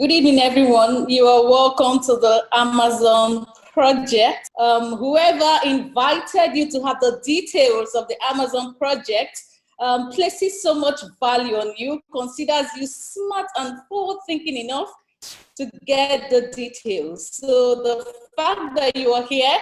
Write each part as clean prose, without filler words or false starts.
Good evening, everyone. You are welcome to the Amazon project. Whoever invited you to have the details of the Amazon project places so much value on you, considers you smart and forward-thinking enough to get the details. So the fact that you are here,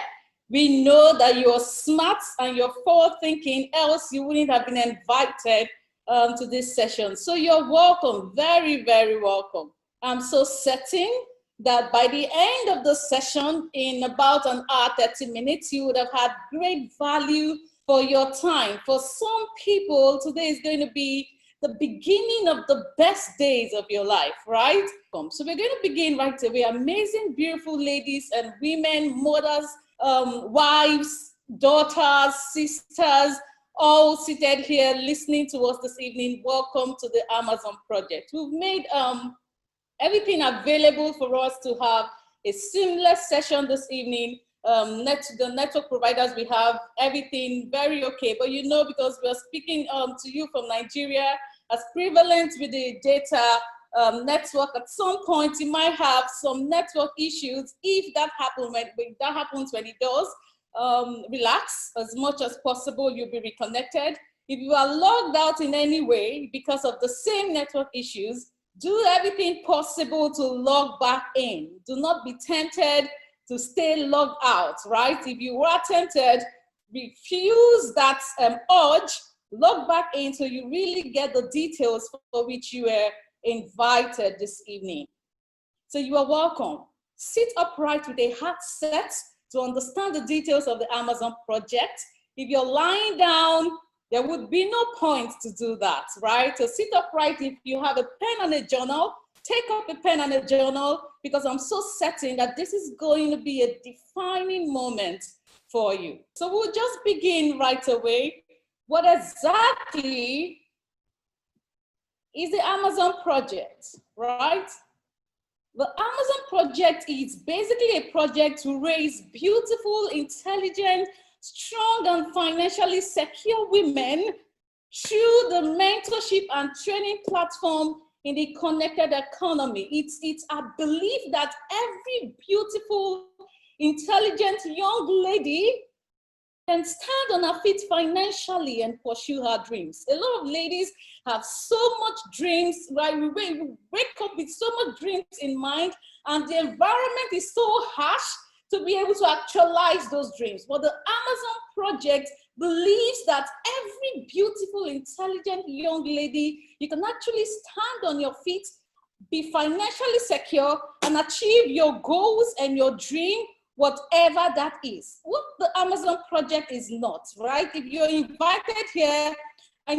we know that you are smart and you're forward-thinking, else you wouldn't have been invited to this session. So you're welcome, very, very welcome. I'm so certain that by the end of the session, in about an hour, 30 minutes, you would have had great value for your time. For some people, today is going to be the beginning of the best days of your life, right? So we're going to begin right away. Amazing, beautiful ladies and women, mothers, wives, daughters, sisters, all seated here listening to us this evening. Welcome to the Amazon project. We've made everything available for us to have a seamless session this evening. The network providers, we have everything very okay, but you know, because we're speaking to you from Nigeria, as prevalent with the data network, at some point you might have some network issues. If that happens when it does, relax as much as possible, you'll be reconnected. If you are logged out in any way because of the same network issues, do everything possible to log back in. Do not be tempted to stay logged out, right? If you are tempted, refuse that urge, log back in so you really get the details for which you were invited this evening. So you are welcome. Sit upright with a heart set to understand the details of the Amazon project. If you're lying down, there would be no point to do that, right? So sit upright. If you have a pen and a journal, take up a pen and a journal, because I'm so certain that this is going to be a defining moment for you. So we'll just begin right away. What exactly is the Amazon project, right? The Amazon project is basically a project to raise beautiful, intelligent, strong and financially secure women through the mentorship and training platform in the connected economy. It's a belief that every beautiful, intelligent young lady can stand on her feet financially and pursue her dreams. A lot of ladies have so much dreams, right? We wake up with so much dreams in mind, and the environment is so harsh to be able to actualize those dreams. But the Amazon project believes that every beautiful, intelligent young lady, you can actually stand on your feet, be financially secure, and achieve your goals and your dream, whatever that is. What the Amazon project is not, right? If you're invited here, you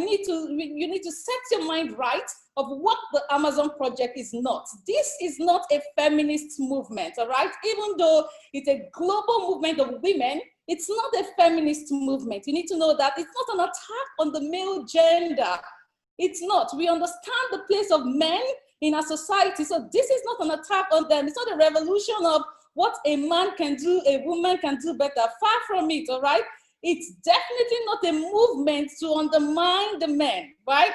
need to set your mind right of what the Amazon project is not. This is not a feminist movement, all right? Even though it's a global movement of women, it's not a feminist movement. You need to know that it's not an attack on the male gender. It's not. We understand the place of men in our society, so this is not an attack on them. It's not a revolution of what a man can do, a woman can do better. Far from it, all right? It's definitely not a movement to undermine the men, right?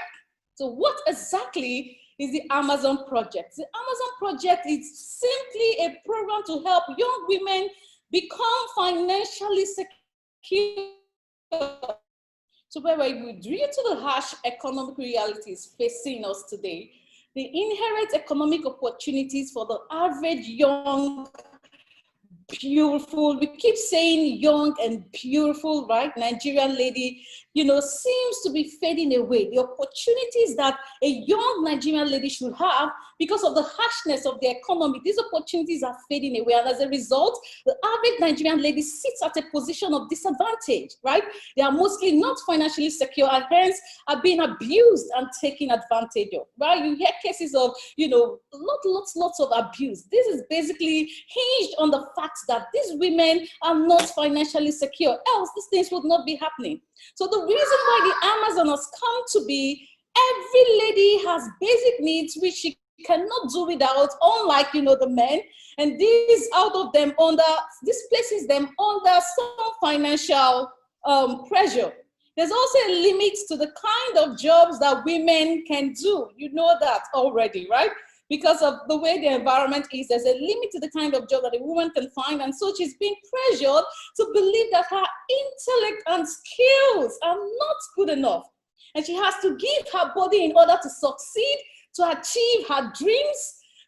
So what exactly is the Amazon project? The Amazon project is simply a program to help young women become financially secure. So due to the harsh economic realities facing us today, the inherent economic opportunities for the average young, beautiful, we keep saying young and beautiful, right? Nigerian lady, seems to be fading away. The opportunities that a young Nigerian lady should have because of the harshness of the economy, these opportunities are fading away. And as a result, the average Nigerian lady sits at a position of disadvantage, right? They are mostly not financially secure and hence are being abused and taken advantage of, right? You hear cases of, lots of abuse. This is basically hinged on the fact that these women are not financially secure, else these things would not be happening. So the reason why the Amazon has come to be, every lady has basic needs which she cannot do without, unlike the men, and this places them under some financial pressure. There's also a limit to the kind of jobs that women can do. You know that already, right? because of the way the environment is. There's a limit to the kind of job that a woman can find. And so she's being pressured to believe that her intellect and skills are not good enough. And she has to give her body in order to succeed, to achieve her dreams.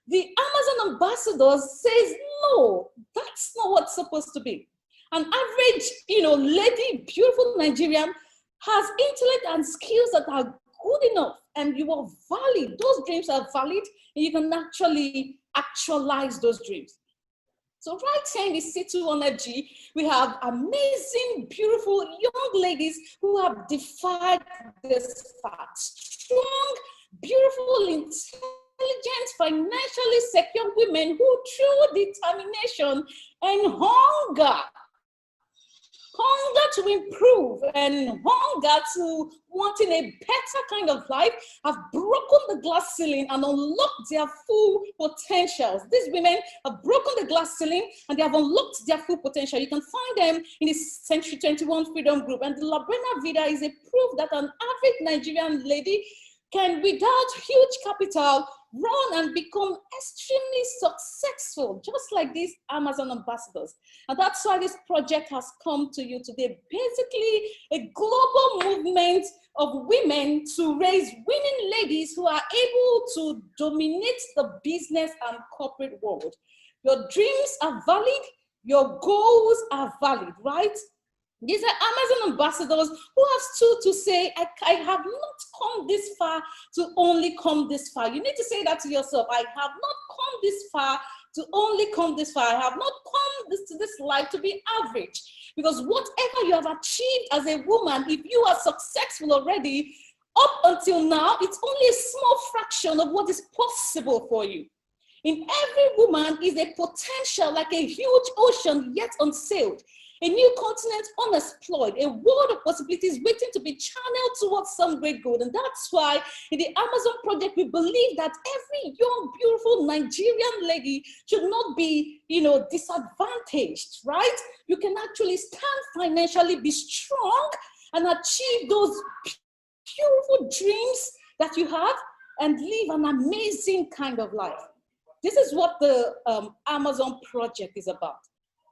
The Amazon ambassador says, no, that's not what's supposed to be. An average, lady, beautiful Nigerian has intellect and skills that are good enough, and you are valid. Those dreams are valid, and you can actually actualize those dreams. So right here in the C200G, we have amazing, beautiful young ladies who have defied this fact. Strong, beautiful, intelligent, financially secure women who, through determination and hunger to improve and hunger to wanting a better kind of life, have broken the glass ceiling and unlocked their full potentials. These women have broken the glass ceiling and they have unlocked their full potential. You can find them in the Century 21 Freedom Group. And the Labrena Vida is a proof that an average Nigerian lady can, without huge capital, run and become extremely successful, just like these Amazon ambassadors. And that's why this project has come to you today. Basically, a global movement of women to raise winning ladies who are able to dominate the business and corporate world. Your dreams are valid, your goals are valid, right? These are Amazon ambassadors who have stood to say, I have not come this far to only come this far. You need to say that to yourself. I have not come this far to only come this far. I have not come to this life to be average. Because whatever you have achieved as a woman, if you are successful already, up until now, it's only a small fraction of what is possible for you. In every woman is a potential like a huge ocean yet unsailed. A new continent unexplored, a world of possibilities waiting to be channeled towards some great good. And that's why in the Amazon project, we believe that every young, beautiful Nigerian lady should not be, disadvantaged, right? You can actually stand financially, be strong, and achieve those beautiful dreams that you have and live an amazing kind of life. This is what the Amazon project is about.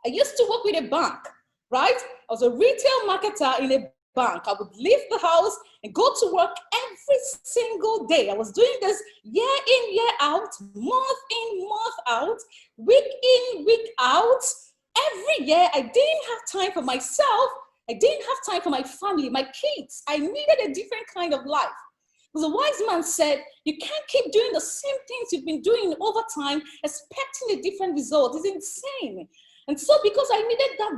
I used to work with a bank, right? I was a retail marketer in a bank. I would leave the house and go to work every single day. I was doing this year in, year out, month in, month out, week in, week out. Every year, I didn't have time for myself. I didn't have time for my family, my kids. I needed a different kind of life. Because a wise man said, you can't keep doing the same things you've been doing over time, expecting a different result. It's insane. And so because I needed that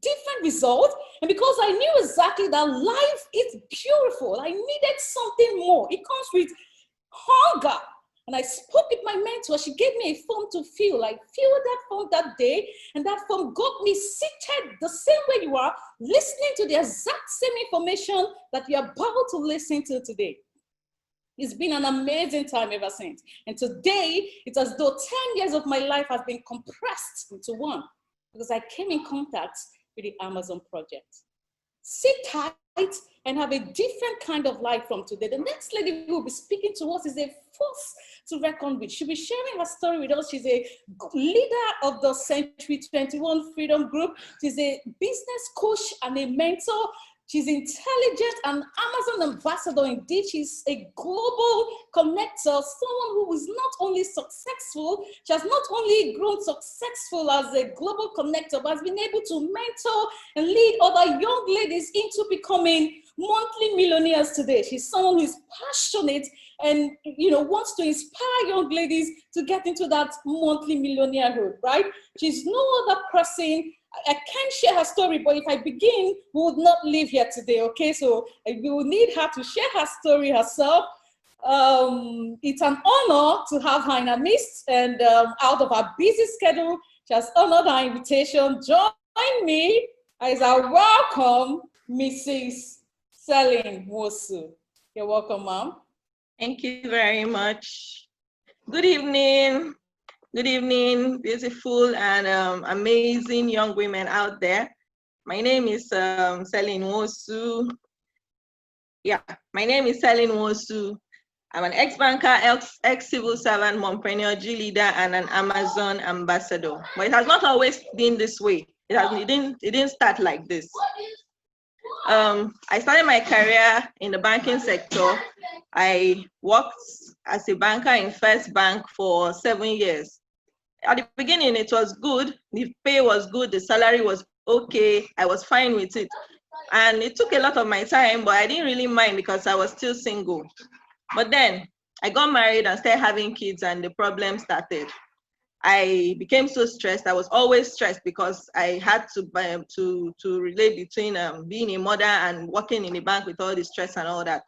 different result, and because I knew exactly that life is beautiful, I needed something more. It comes with hunger. And I spoke with my mentor. She gave me a form to fill. I filled that form that day, and that form got me seated the same way you are, listening to the exact same information that you're about to listen to today. It's been an amazing time ever since. And today, it's as though 10 years of my life has been compressed into one, because I came in contact with the Amazon project. Sit tight and have a different kind of life from today. The next lady who will be speaking to us is a force to reckon with. She'll be sharing her story with us. She's a leader of the Century 21 Freedom Group. She's a business coach and a mentor. She's intelligent, an Amazon ambassador indeed. She's a global connector, someone who is not only successful, she has not only grown successful as a global connector, but has been able to mentor and lead other young ladies into becoming monthly millionaires today. She's someone who is passionate and wants to inspire young ladies to get into that monthly millionairehood, right? She's no other person. I can't share her story, but if I begin, we would not live here today, okay? So we will need her to share her story herself. It's an honor to have her in our midst, and out of our busy schedule, she has honored our invitation. Join me as I welcome Mrs. Celine Nwosu. You're welcome, ma'am. Thank you very much. Good evening. Good evening, beautiful and amazing young women out there. My name is Celine Nwosu. Yeah, my name is Celine Nwosu. I'm an ex-banker, ex-civil servant, mompreneur, G leader, and an Amazon ambassador. But it has not always been this way. It didn't start like this. I started my career in the banking sector. I worked as a banker in First Bank for 7 years. At the beginning, it was good. The pay was good. The salary was okay. I was fine with it. And it took a lot of my time, but I didn't really mind because I was still single. But then I got married and started having kids, and the problem started. I became so stressed. I was always stressed because I had to relate between being a mother and working in a bank with all the stress and all that.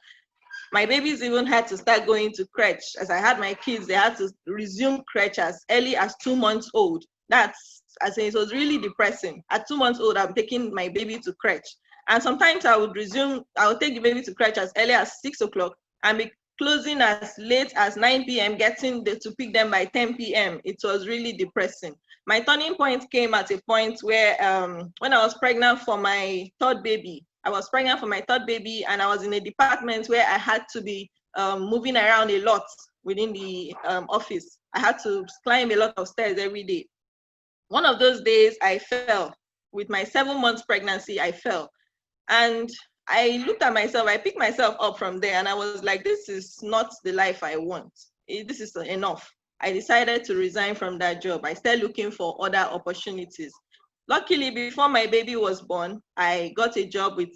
My babies even had to start going to crèche. As I had my kids, they had to resume crèche as early as 2 months old. It was really depressing. At 2 months old, I'm taking my baby to crèche. And sometimes I would take the baby to crèche as early as 6 o'clock and be closing as late as 9 p.m., getting to pick them by 10 p.m. It was really depressing. My turning point came at a point where when I was pregnant for my third baby, and I was in a department where I had to be moving around a lot within the office. I had to climb a lot of stairs every day. One of those days I fell. With my 7 months pregnancy, I fell. And I looked at myself, I picked myself up from there, and I was like, this is not the life I want. This is enough. I decided to resign from that job. I started looking for other opportunities. Luckily, before my baby was born, I got a job with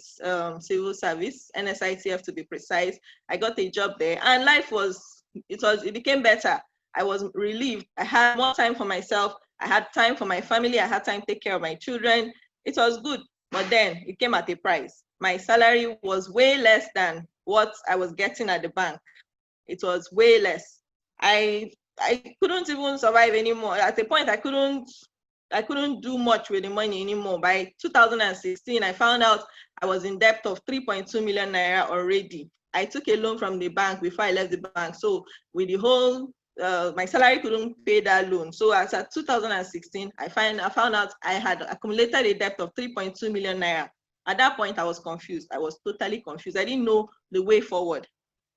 civil service, NSITF to be precise. I got a job there, and it became better. I was relieved. I had more time for myself. I had time for my family. I had time to take care of my children. It was good, but then it came at a price. My salary was way less than what I was getting at the bank. It was way less. I couldn't even survive anymore. At a point, I couldn't do much with the money anymore. By 2016, I found out I was in debt of 3.2 million naira already. I took a loan from the bank before I left the bank. So with the whole, my salary couldn't pay that loan. So as at 2016, I found out I had accumulated a debt of 3.2 million naira. At that point, I was confused. I was totally confused. I didn't know the way forward.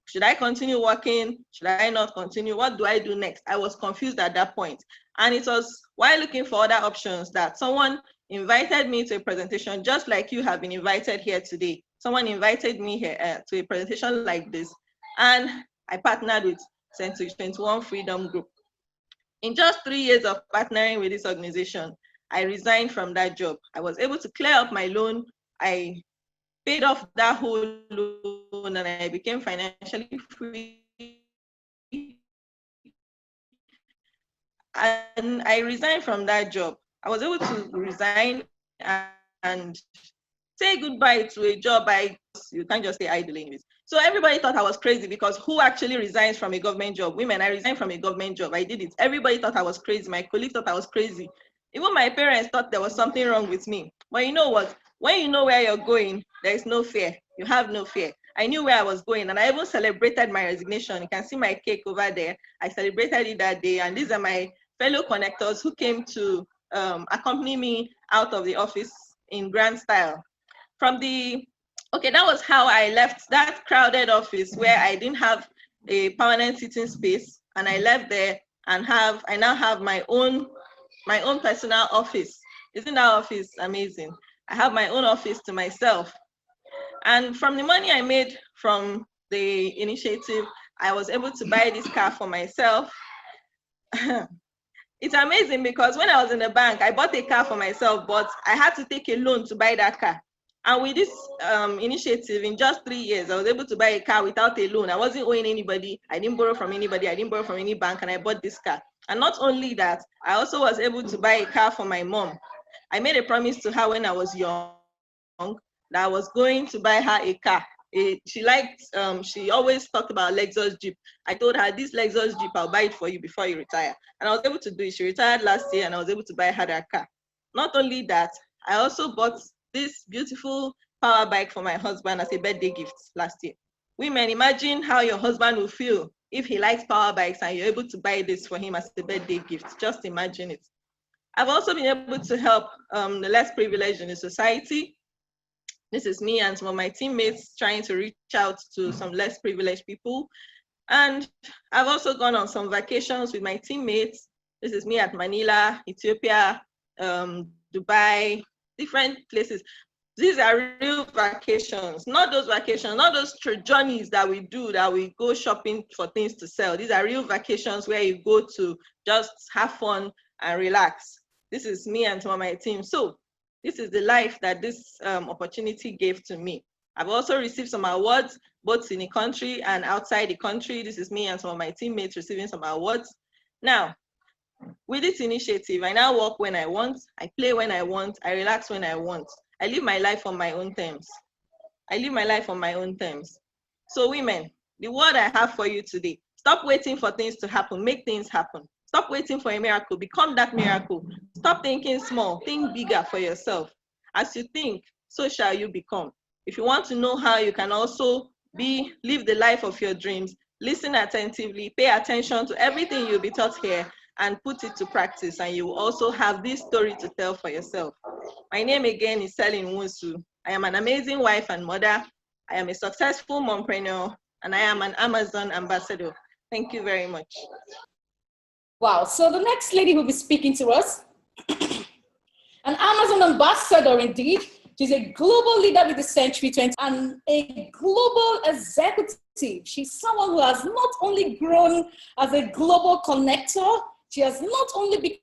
Should I continue working? Should I not continue? What do I do next? I was confused at that point. And it was while looking for other options that someone invited me to a presentation, just like you have been invited here today. Someone invited me here to a presentation like this. And I partnered with Century 21 Freedom Group. In just 3 years of partnering with this organization, I resigned from that job. I was able to clear up my loan. I paid off that whole loan, and I became financially free. And I resigned from that job. I was able to resign and say goodbye to a job. You can't just say idling this. So everybody thought I was crazy because who actually resigns from a government job? Women, I resigned from a government job. I did it. Everybody thought I was crazy. My colleagues thought I was crazy. Even my parents thought there was something wrong with me. But you know what? When you know where you're going, there is no fear. You have no fear. I knew where I was going, and I even celebrated my resignation. You can see my cake over there. I celebrated it that day, and these are my fellow connectors who came to accompany me out of the office in grand style. That was how I left that crowded office where I didn't have a permanent sitting space, and I left there and I now have my own personal office. Isn't that office amazing? I have my own office to myself. And from the money I made from the initiative, I was able to buy this car for myself. It's amazing because when I was in the bank, I bought a car for myself, but I had to take a loan to buy that car. And with this initiative, in just 3 years, I was able to buy a car without a loan. I wasn't owing anybody. I didn't borrow from anybody. I didn't borrow from any bank, and I bought this car. And not only that, I also was able to buy a car for my mom. I made a promise to her when I was young that I was going to buy her a car. She always talked about Lexus Jeep. I told her, this Lexus Jeep, I'll buy it for you before you retire. And I was able to do it. She retired last year, and I was able to buy her that car. Not only that, I also bought this beautiful power bike for my husband as a birthday gift last year. Women, imagine how your husband will feel if he likes power bikes and you're able to buy this for him as a birthday gift. Just imagine it. I've also been able to help the less privileged in the society. This is me and some of my teammates trying to reach out to some less privileged people. And I've also gone on some vacations with my teammates. This is me at Manila, Ethiopia, Dubai, different places. These are real vacations, not those vacations, not those journeys that we do, that we go shopping for things to sell. These are real vacations where you go to just have fun and relax. This is me and some of my team. So this is the life that this opportunity gave to me. I've also received some awards, both in the country and outside the country. This is me and some of my teammates receiving some awards. Now, with this initiative, I now work when I want, I play when I want, I relax when I want. I live my life on my own terms. I live my life on my own terms. So women, the word I have for you today, stop waiting for things to happen, make things happen. Stop waiting for a miracle, become that miracle. Stop thinking small, think bigger for yourself. As you think, so shall you become. If you want to know how you can also live the life of your dreams, listen attentively, pay attention to everything you'll be taught here, and put it to practice, and you will also have this story to tell for yourself. My name again is Selin Wunsu. I am an amazing wife and mother. I am a successful mompreneur, and I am an Amazon ambassador. Thank you very much. Wow, so the next lady who will be speaking to us, an Amazon ambassador indeed. She's a global leader with the Century 20 and a global executive. She's someone who has not only grown as a global connector, she has not only been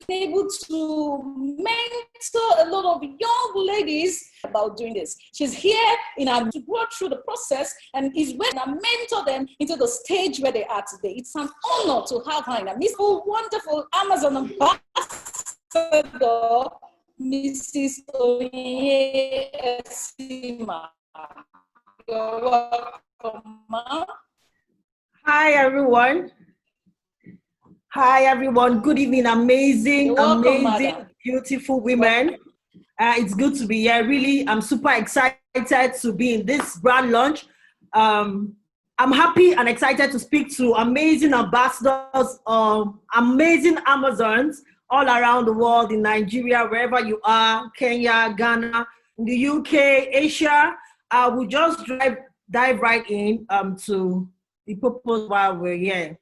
able to mentor a lot of young ladies about doing this. She's here to go through the process and is going to mentor them into the stage where they are today. It's an honor to have her in a wonderful Amazon ambassador, Mrs. Onyinye Esima. You're welcome, ma. Hi, everyone. Hi, everyone. Good evening. Amazing, welcome, madam. Beautiful women. It's good to be here. Really, I'm super excited to be in this brand launch. I'm happy and excited to speak to amazing ambassadors, amazing Amazons all around the world, in Nigeria, wherever you are, Kenya, Ghana, in the UK, Asia. I will just dive right in to the purpose while we're here.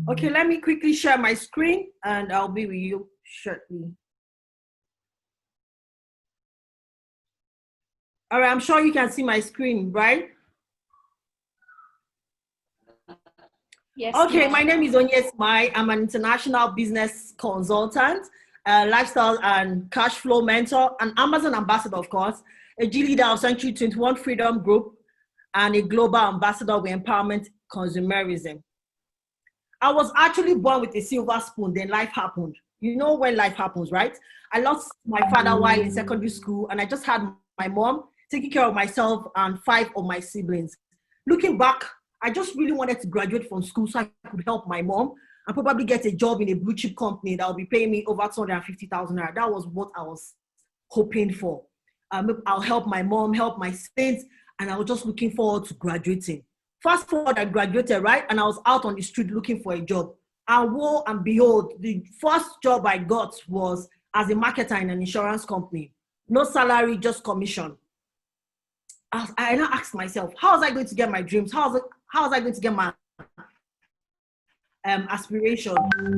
Okay, let me quickly share my screen and I'll be with you shortly. All right, I'm sure you can see my screen, right? Yes. Okay, my name is Onyinye Esima. I'm an international business consultant, lifestyle and cash flow mentor, an Amazon ambassador, of course, a G leader of Century 21 Freedom Group, and a global ambassador with Empowerment Consumerism. I was actually born with a silver spoon, then life happened. You know when life happens, right? I lost my father while in secondary school, and I just had my mom taking care of myself and 5 of my siblings. Looking back, I just really wanted to graduate from school so I could help my mom and probably get a job in a blue chip company that will be paying me over 250,000 naira. That was what I was hoping for. I'll help my mom, help my siblings, and I was just looking forward to graduating. Fast forward, I graduated, right? And I was out on the street looking for a job. And woe and behold, the first job I got was as a marketer in an insurance company. No salary, just commission. I now asked myself, how was I going to get my dreams? How was I going to get my aspiration?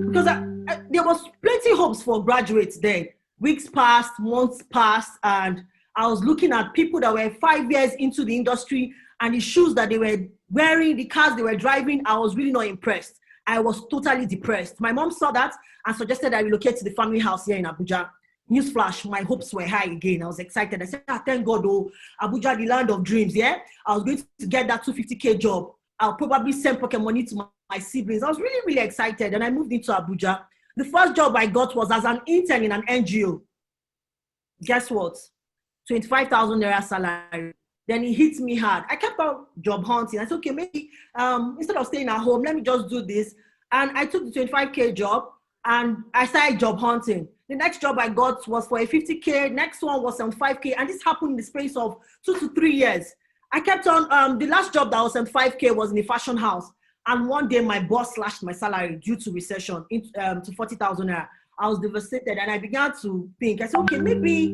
Because there was plenty of hopes for graduates then. Weeks passed, months passed, and I was looking at people that were 5 years into the industry and the shoes that they were wearing, the cars they were driving. I was really not impressed. I was totally depressed. My mom saw that and suggested I relocate to the family house here in Abuja. Newsflash, my hopes were high again. I was excited. I said, thank God, oh, Abuja, the land of dreams, yeah? I was going to get that 250K job. I'll probably send pocket money to my siblings. I was really, really excited. And I moved into Abuja. The first job I got was as an intern in an NGO. Guess what? 25,000 naira salary. Then it hit me hard. I kept on job hunting. I said, okay, maybe instead of staying at home, let me just do this. And I took the 25K job and I started job hunting. The next job I got was for a 50K. Next one was 75K. And this happened in the space of 2 to 3 years. I kept on, the last job that was 75K was in a fashion house. And one day my boss slashed my salary due to recession to 40,000 naira. I was devastated and I began to think, I said, okay, maybe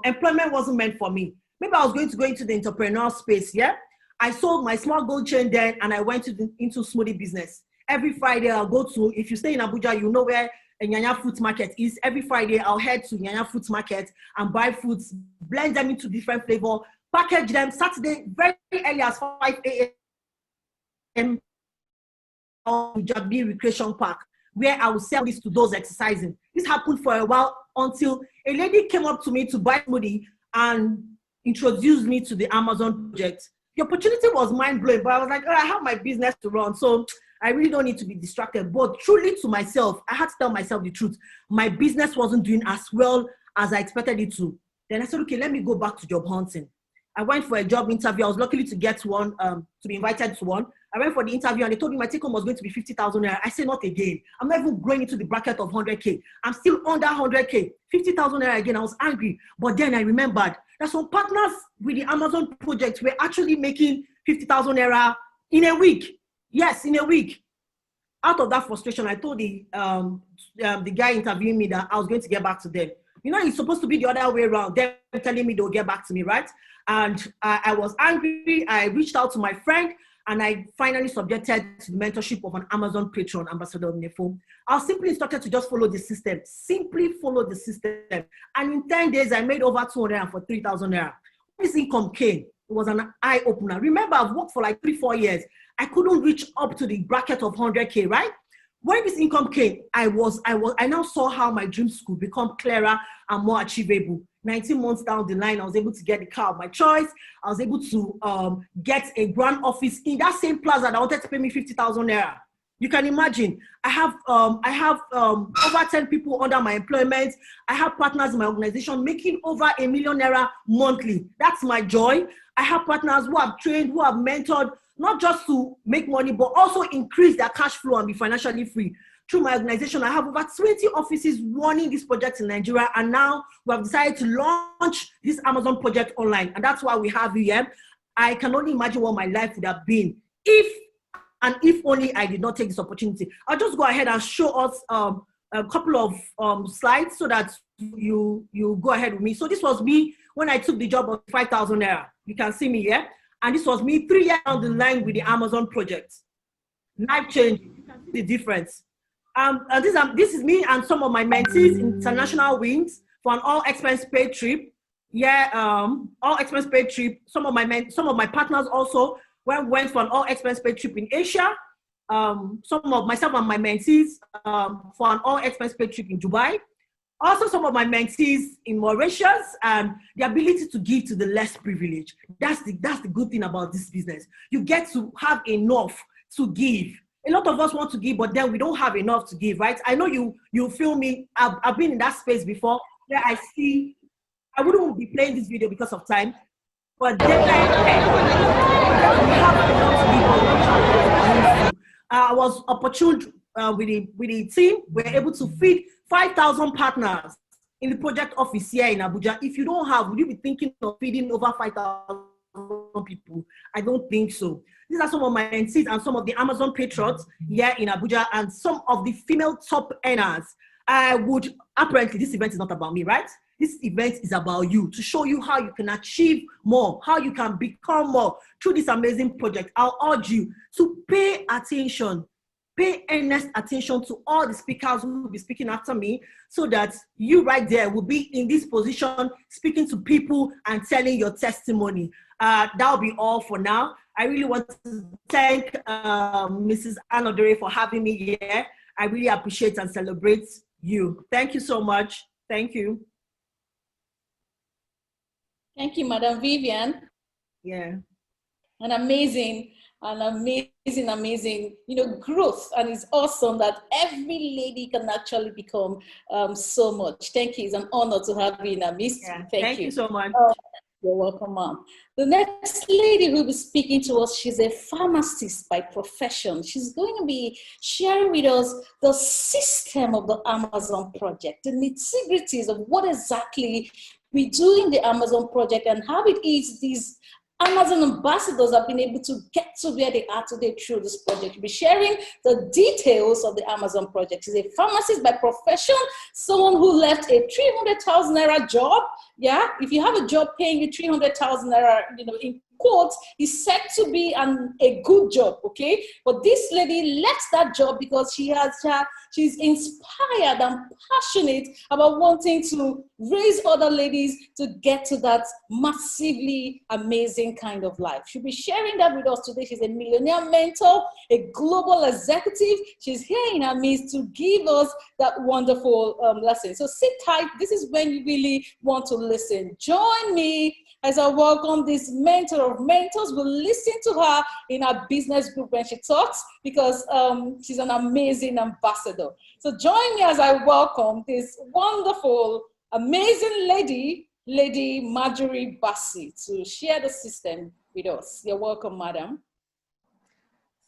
employment wasn't meant for me. Maybe I was going to go into the entrepreneurial space, yeah? I sold my small gold chain then, and I went into smoothie business. Every Friday, I'll go to, if you stay in Abuja, you know where a Nyanya Fruit Market is. Every Friday, I'll head to Nyanya Fruit Market and buy fruits, blend them into different flavor, package them. Saturday, very early as 5 a.m. on Jabi Recreation Park, where I will sell this to those exercising. This happened for a while until a lady came up to me to buy smoothie and introduced me to the Amazon project. The opportunity was mind-blowing, but I was like, oh, I have my business to run, so I really don't need to be distracted. But truly to myself, I had to tell myself the truth. My business wasn't doing as well as I expected it to. Then I said, okay, let me go back to job hunting. I went for a job interview. I was lucky to get one, to be invited to one. I went for the interview and they told me my take home was going to be 50,000 naira. I said, not again. I'm not even going into the bracket of 100K. I'm still under 100K. 50,000 naira again. I was angry. But then I remembered that some partners with the Amazon project were actually making 50,000 naira in a week. Yes, in a week. Out of that frustration, I told the guy interviewing me that I was going to get back to them. You know, it's supposed to be the other way around. Them telling me they'll get back to me, right? And I was angry. I reached out to my friend and I finally subjected to the mentorship of an Amazon patron, Ambassador Nefo. I was simply instructed to just follow the system. Simply follow the system. And in 10 days, I made over 203,000 naira. When this income came, it was an eye-opener. Remember, I've worked for like 3-4 years. I couldn't reach up to the bracket of 100K, right? When this income came, I now saw how my dreams could become clearer and more achievable. 19 months down the line, I was able to get the car of my choice. I was able to get a grand office in that same plaza that wanted to pay me 50,000 naira. You can imagine. I have over 10 people under my employment. I have partners in my organization making over $1 million naira monthly. That's my joy. I have partners who have trained, who have mentored, not just to make money, but also increase their cash flow and be financially free. Through my organization, I have over 20 offices running this project in Nigeria, and now we have decided to launch this Amazon project online, and that's why we have you here. I can only imagine what my life would have been if only I did not take this opportunity. I'll just go ahead and show us a couple of slides so that you go ahead with me. So this was me when I took the job of 5,000 naira. You can see me here. And this was me 3 years down the line with the Amazon project. Life change. You can see the difference. This is me and some of my mentees in international wings for an all expense paid trip. Yeah, all expense paid trip. Some of my partners also went for an all expense paid trip in Asia. Some of myself and my mentees for an all expense paid trip in Dubai. Also, some of my mentees in Mauritius, and the ability to give to the less privileged. That's the good thing about this business. You get to have enough to give. A lot of us want to give, but then we don't have enough to give, right? I know you feel me. I've been in that space before where I see, I wouldn't be playing this video because of time, but then we have enough to give. I was opportune with the team. We're able to feed 5,000 partners in the project office here in Abuja. If you don't have, would you be thinking of feeding over 5,000 people? I don't think so. These are some of my mentees and some of the Amazon patrons here in Abuja and some of the female top earners. Apparently this event is not about me, right? This event is about you, to show you how you can achieve more, how you can become more through this amazing project. I'll urge you to pay attention. Pay earnest attention to all the speakers who will be speaking after me so that you right there will be in this position speaking to people and telling your testimony. That'll be all for now. I really want to thank Mrs. Anodore for having me here. I really appreciate and celebrate you. Thank you so much. Thank you. Thank you, Madam Vivian. Yeah. Amazing, growth. And it's awesome that every lady can actually become so much. Thank you. It's an honor to have you in our midst. Yeah. Thank you so much. You're welcome, Mom. The next lady who will be speaking to us, she's a pharmacist by profession. She's going to be sharing with us the system of the Amazon project, the nitty-gritties of what exactly we do in the Amazon project and how it is these Amazon ambassadors have been able to get to where they are today through this project. We'll be sharing the details of the Amazon project. She's a pharmacist by profession, someone who left a 300,000 naira job. Yeah, if you have a job paying you 300,000 naira, in quote, is said to be a good job, okay? But this lady left that job because she's inspired and passionate about wanting to raise other ladies to get to that massively amazing kind of life. She'll be sharing that with us today. She's a millionaire mentor, a global executive. She's here in our midst to give us that wonderful lesson. So sit tight. This is when you really want to listen. Join me as I welcome this mentor of mentors. We'll listen to her in our business group when she talks, because she's an amazing ambassador. So join me as I welcome this wonderful, amazing Lady Marjorie Bassey, to share the system with us. You're welcome, madam.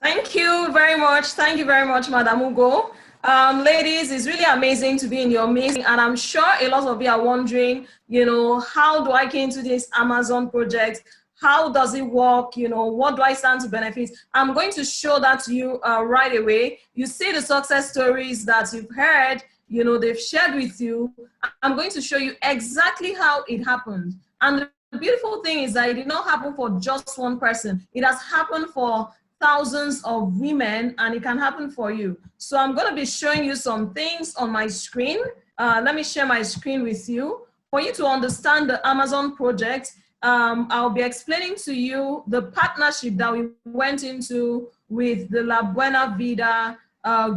Thank you very much. Thank you very much, Madam Ugo. Ladies, it's really amazing to be in your midst, and I'm sure a lot of you are wondering, how do I get into this Amazon project? How does it work? What do I stand to benefit? I'm going to show that to you right away. You see the success stories that you've heard, they've shared with you. I'm going to show you exactly how it happened. And the beautiful thing is that it did not happen for just one person. It has happened for thousands of women, and it can happen for you. So I'm going to be showing you some things on my screen. Let me share my screen with you. For you to understand the Amazon project, I'll be explaining to you the partnership that we went into with the La Buena Vida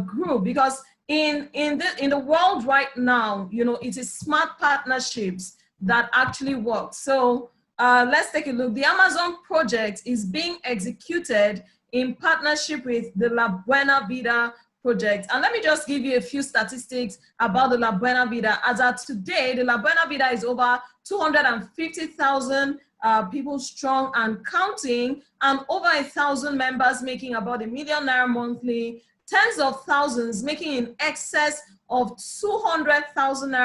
group, because in the world right now, it is smart partnerships that actually work. So let's take a look. The Amazon project is being executed in partnership with the La Buena Vida project. And let me just give you a few statistics about the La Buena Vida. As of today, the La Buena Vida is over 250,000 people strong and counting, and over 1,000 members making about ₦1 million monthly, tens of thousands making in excess of 200,000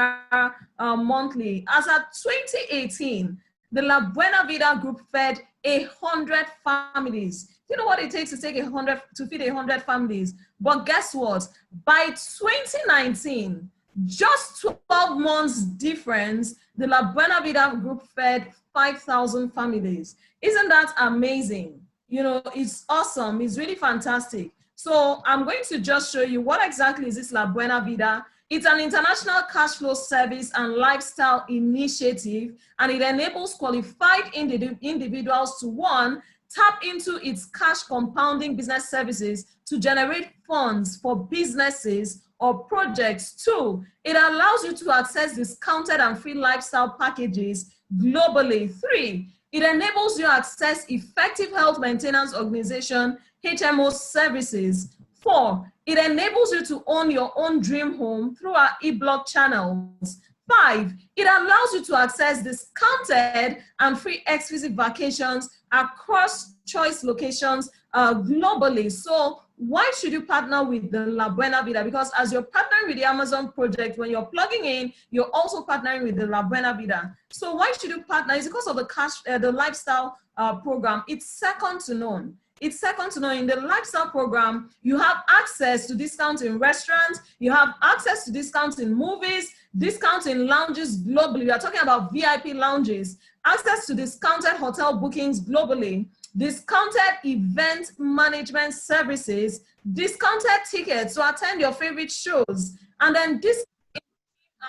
monthly. As of 2018, the La Buena Vida group fed 100 families. You know what it takes to feed 100 families? But guess what? By 2019, just 12 months difference, the La Buena Vida group fed 5,000 families. Isn't that amazing? It's awesome. It's really fantastic. So I'm going to just show you what exactly is this La Buena Vida. It's an international cash flow service and lifestyle initiative, and it enables qualified individuals to, one, tap into its cash compounding business services to generate funds for businesses or projects. Two, it allows you to access discounted and free lifestyle packages globally. Three, it enables you to access effective health maintenance organization, HMO services. Four, it enables you to own your own dream home through our e-blog channels. Five, it allows you to access discounted and free exclusive vacations across choice locations globally. So why should you partner with the La Buena Vida? Because as you're partnering with the Amazon project, when you're plugging in, you're also partnering with the La Buena Vida. So why should you partner? It's because of the lifestyle program. It's second to none. It's second to none. In the lifestyle program, you have access to discounts in restaurants, you have access to discounts in movies, discounts in lounges globally. We are talking about VIP lounges, access to discounted hotel bookings globally, discounted event management services, discounted tickets to attend your favorite shows, and then discounted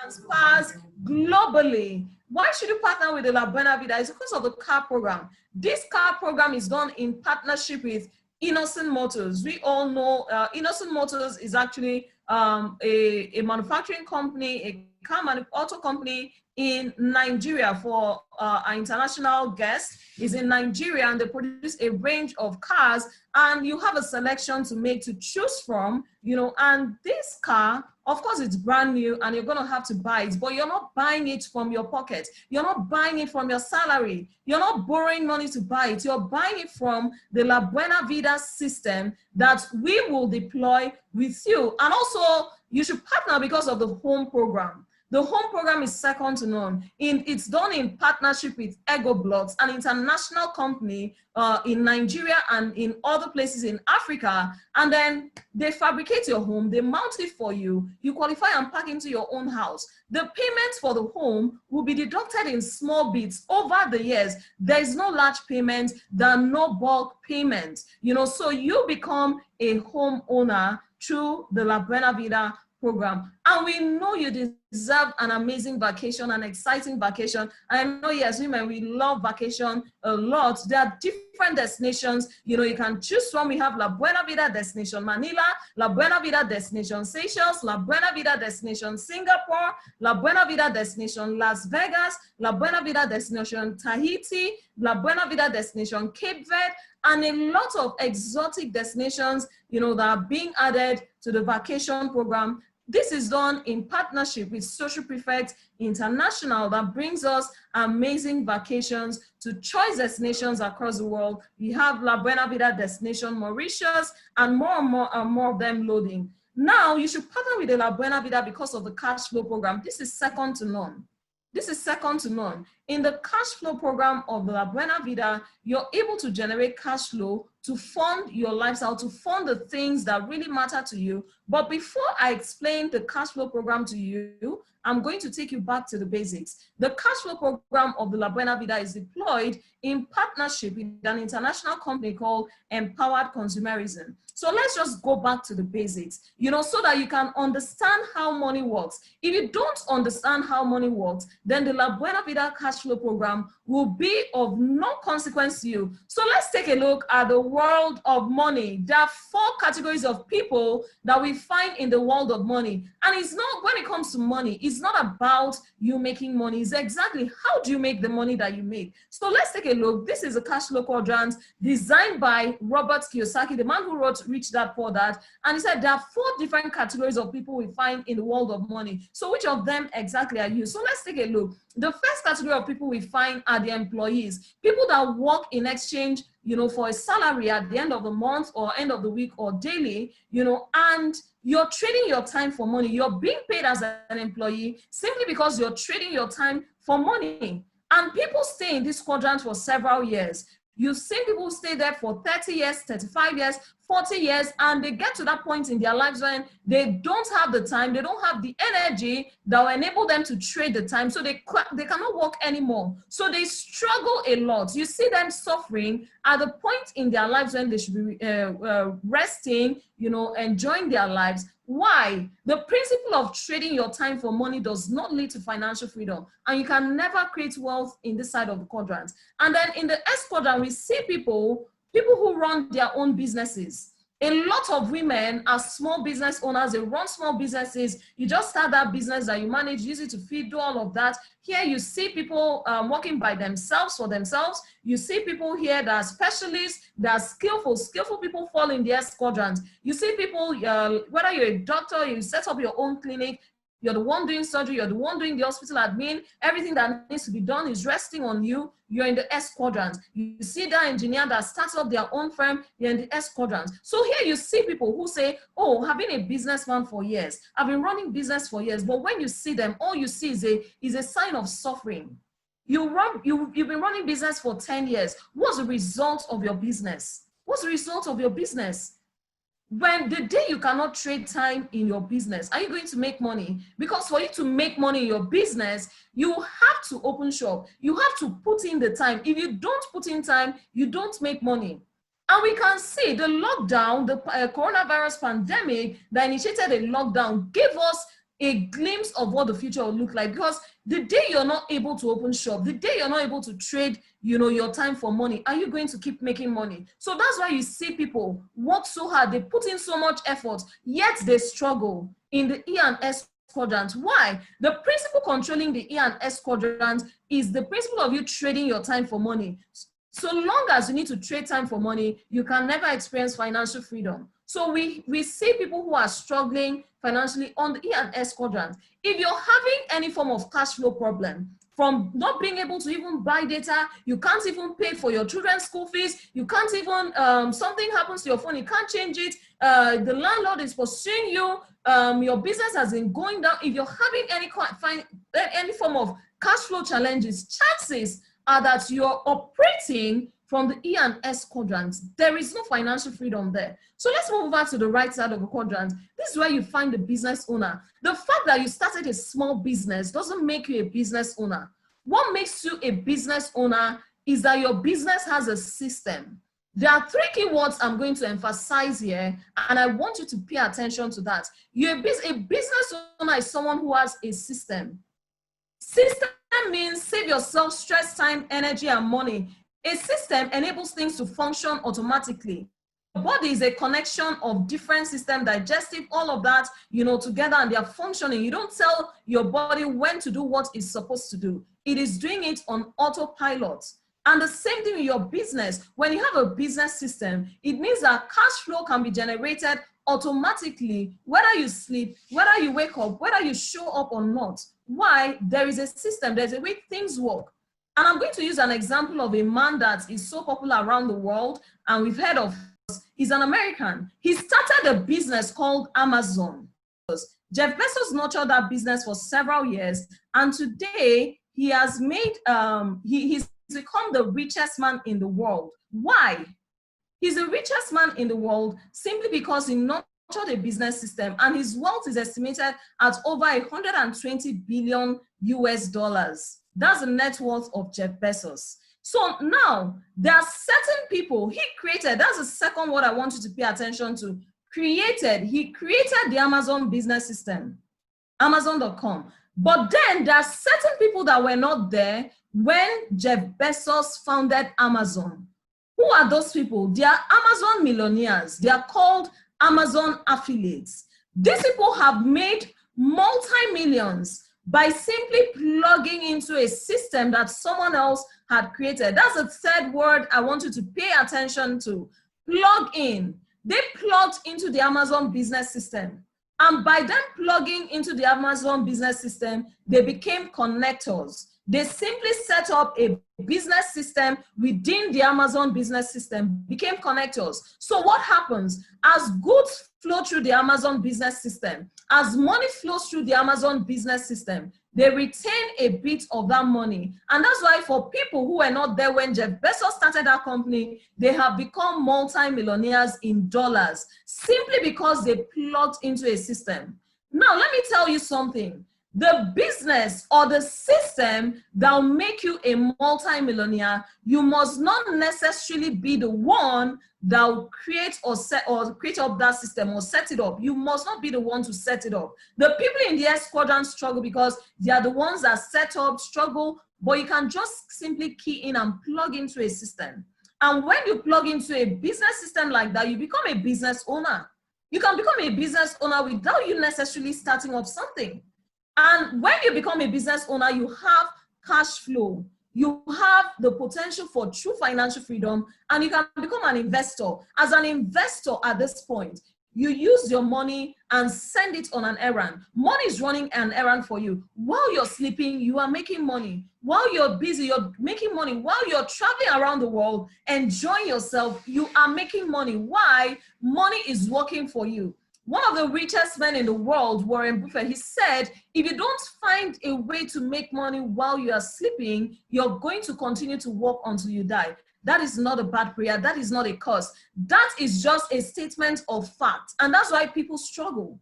and spas globally. Why should you partner with the La Buena Vida? It's because of the car program. This car program is done in partnership with Innocent Motors. We all know Innocent Motors is actually a manufacturing company, a auto company in Nigeria. For our international guests, is in Nigeria, and they produce a range of cars, and you have a selection to make, to choose from, and this car, of course, it's brand new and you're going to have to buy it, but you're not buying it from your pocket. You're not buying it from your salary. You're not borrowing money to buy it. You're buying it from the La Buena Vida system that we will deploy with you. And also, you should partner because of the home program. The home program is second to none. It's done in partnership with Ego Blocks, an international company in Nigeria and in other places in Africa. And then they fabricate your home, they mount it for you, you qualify and pack into your own house. The payments for the home will be deducted in small bits over the years. There is no large payment, there are no bulk payments, you know, so you become a homeowner through the La Buena Vida program. And we know you deserve an amazing vacation, an exciting vacation. I know, yes, women, we love vacation a lot. There are different destinations. You know, you can choose from. We have La Buena Vida destination Manila, La Buena Vida destination Seychelles, La Buena Vida destination Singapore, La Buena Vida destination Las Vegas, La Buena Vida destination Tahiti, La Buena Vida destination Cape Verde, and a lot of exotic destinations, you know, that are being added to the vacation program. This is done in partnership with Social Prefect International that brings us amazing vacations to choice destinations across the world. We have La Buena Vida destination Mauritius and more of them loading. Now, you should partner with the La Buena Vida because of the cash flow program. This is second to none. This is second to none. In the cash flow program of the La Buena Vida, you're able to generate cash flow to fund your lifestyle, to fund the things that really matter to you. But before I explain the cash flow program to you, I'm going to take you back to the basics. The cash flow program of the La Buena Vida is deployed in partnership with an international company called Empowered Consumerism. So let's just go back to the basics, you know, so that you can understand how money works. If you don't understand how money works, then the La Buena Vida cash flow program will be of no consequence to you. So let's take a look at the world of money. There are 4 categories of people that we find in the world of money. And it's not, when it comes to money, it's not about you making money. It's exactly how do you make the money that you make. So let's take a look. This is a cash flow quadrant designed by Robert Kiyosaki, the man who wrote Rich Dad Poor Dad. And he said there are 4 different categories of people we find in the world of money. So which of them exactly are you? So let's take a look. The first category of people we find are the employees, people that work in exchange, you know, for a salary at the end of the month or end of the week or daily, you know, and you're trading your time for money. You're being paid as an employee simply because you're trading your time for money. And people stay in this quadrant for several years. You've seen people stay there for 30 years, 35 years, 40 years, and they get to that point in their lives when they don't have the time, they don't have the energy that will enable them to trade the time, so they cannot work anymore. So they struggle a lot. You see them suffering at the point in their lives when they should be resting, you know, enjoying their lives. Why? The principle of trading your time for money does not lead to financial freedom, and you can never create wealth in this side of the quadrant. And then in the S quadrant, we see people who run their own businesses. A lot of women are small business owners. They run small businesses. You just start that business that you manage, use it to feed, do all of that. Here you see people working by themselves for themselves. You see people here that are specialists, that are skillful. Skillful people fall in the S quadrant. You see people, whether you're a doctor, you set up your own clinic, you're the one doing surgery, you're the one doing the hospital admin, everything that needs to be done is resting on you. You're in the S quadrant. You see that engineer that starts up their own firm, you're in the S quadrant. So here you see people who say, oh, I've been a businessman for years. I've been running business for years. But when you see them, all you see is a sign of suffering. You've been running business for 10 years. What's the result of your business? What's the result of your business? When the day you cannot trade time in your business, are you going to make money? Because for you to make money in your business, you have to open shop. You have to put in the time. If you don't put in time, you don't make money. And we can see the lockdown, the coronavirus pandemic that initiated a lockdown gave us a glimpse of what the future will look like. Because the day you're not able to open shop, the day you're not able to trade, you know, your time for money, are you going to keep making money? So that's why you see people work so hard, they put in so much effort, yet they struggle in the E and S quadrant. Why? The principle controlling the E and S quadrant is the principle of you trading your time for money. So long as you need to trade time for money, you can never experience financial freedom. So we see people who are struggling financially on the E and S quadrant. If you're having any form of cash flow problem, from not being able to even buy data. You can't even pay for your children's school fees. You can't even, something happens to your phone, you can't change it. The landlord is pursuing you. Your business has been going down. If you're having any form of cash flow challenges, chances are that you're operating from the E and S quadrants. There is no financial freedom there. So let's move over to the right side of the quadrant. This is where you find the business owner. The fact that you started a small business doesn't make you a business owner. What makes you a business owner is that your business has a system. There are 3 key words I'm going to emphasize here, and I want you to pay attention to that. A business owner is someone who has a system. System means save yourself stress, time, energy, and money. A system enables things to function automatically. Your body is a connection of different systems, digestive, all of that, together, and they are functioning. You don't tell your body when to do what it's supposed to do. It is doing it on autopilot. And the same thing with your business. When you have a business system, it means that cash flow can be generated automatically, whether you sleep, whether you wake up, whether you show up or not. Why? There is a system, there's a way things work. And I'm going to use an example of a man that is so popular around the world, and we've heard of. He's an American. He started a business called Amazon. Jeff Bezos nurtured that business for several years, and today he has made, he's become the richest man in the world. Why? He's the richest man in the world simply because he nurtured a business system, and his wealth is estimated at over 120 billion US dollars. That's the net worth of Jeff Bezos. So now there are certain people he created. That's the second word I want you to pay attention to. He created the Amazon business system, Amazon.com. But then there are certain people that were not there when Jeff Bezos founded Amazon. Who are those people? They are Amazon millionaires. They are called Amazon affiliates. These people have made multi-millions by simply plugging into a system that someone else had created. That's the third word I want you to pay attention to. Plug in. They plugged into the Amazon business system. And by them plugging into the Amazon business system, they became connectors. They simply set up a business system within the Amazon business system, became connectors. So what happens? As goods flow through the Amazon business system, as money flows through the Amazon business system, they retain a bit of that money. And that's why for people who were not there when Jeff Bezos started that company, they have become multi-millionaires in dollars, simply because they plugged into a system. Now, let me tell you something. The business or the system that will make you a multi-millionaire, you must not necessarily be the one that will create create up that system or set it up. You must not be the one to set it up. The people in the S quadrant struggle because they are the ones that set up, struggle, but you can just simply key in and plug into a system. And when you plug into a business system like that, you become a business owner. You can become a business owner without you necessarily starting up something. And when you become a business owner, you have cash flow. You have the potential for true financial freedom, and you can become an investor. As an investor at this point, you use your money and send it on an errand. Money is running an errand for you. While you're sleeping, you are making money. While you're busy, you're making money. While you're traveling around the world, enjoying yourself, you are making money. Why? Money is working for you. One of the richest men in the world, Warren Buffett, he said, if you don't find a way to make money while you are sleeping, you're going to continue to work until you die. That is not a bad prayer. That is not a curse. That is just a statement of fact. And that's why people struggle.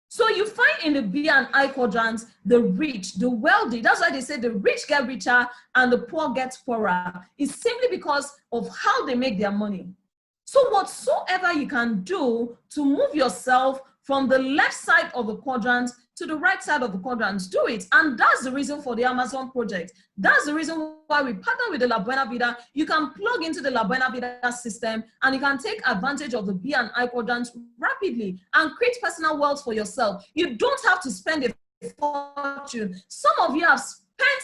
So you find in the B and I quadrants, the rich, the wealthy. That's why they say the rich get richer and the poor get poorer. It's simply because of how they make their money. So whatsoever you can do to move yourself from the left side of the quadrant to the right side of the quadrant, do it. And that's the reason for the Amazon project. That's the reason why we partner with the La Buena Vida. You can plug into the La Buena Vida system and you can take advantage of the B and I quadrant rapidly and create personal wealth for yourself. You don't have to spend a fortune. Some of you have spent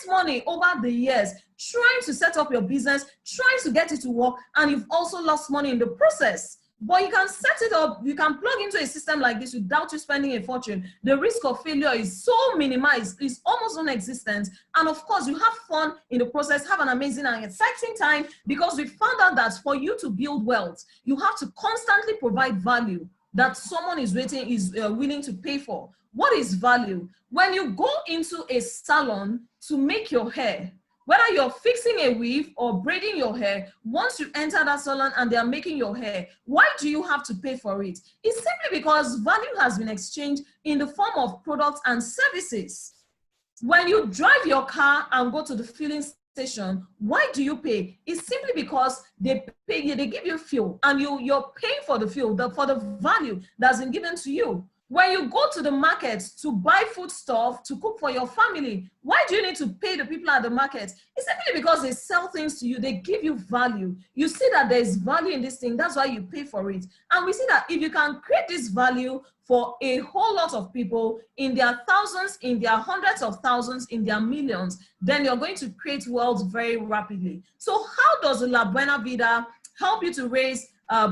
money over the years trying to set up your business, trying to get it to work, and you've also lost money in the process. But you can set it up, you can plug into a system like this without you spending a fortune. The risk of failure is so minimized, it's almost non-existent. And of course, you have fun in the process, have an amazing and exciting time, because we found out that for you to build wealth, you have to constantly provide value that someone is willing to pay for. What is value? When you go into a salon to make your hair, whether you're fixing a weave or braiding your hair, once you enter that salon and they are making your hair, why do you have to pay for it? It's simply because value has been exchanged in the form of products and services. When you drive your car and go to the filling station, why do you pay? It's simply because they give you fuel, and you're paying for the fuel, for the value that's been given to you. When you go to the market to buy food stuff to cook for your family, why do you need to pay the people at the market? It's simply because they sell things to you, they give you value. You see that there's value in this thing, that's why you pay for it. And we see that if you can create this value for a whole lot of people in their thousands, in their hundreds of thousands, in their millions, then you're going to create wealth very rapidly. So how does La Buena Vida help you to raise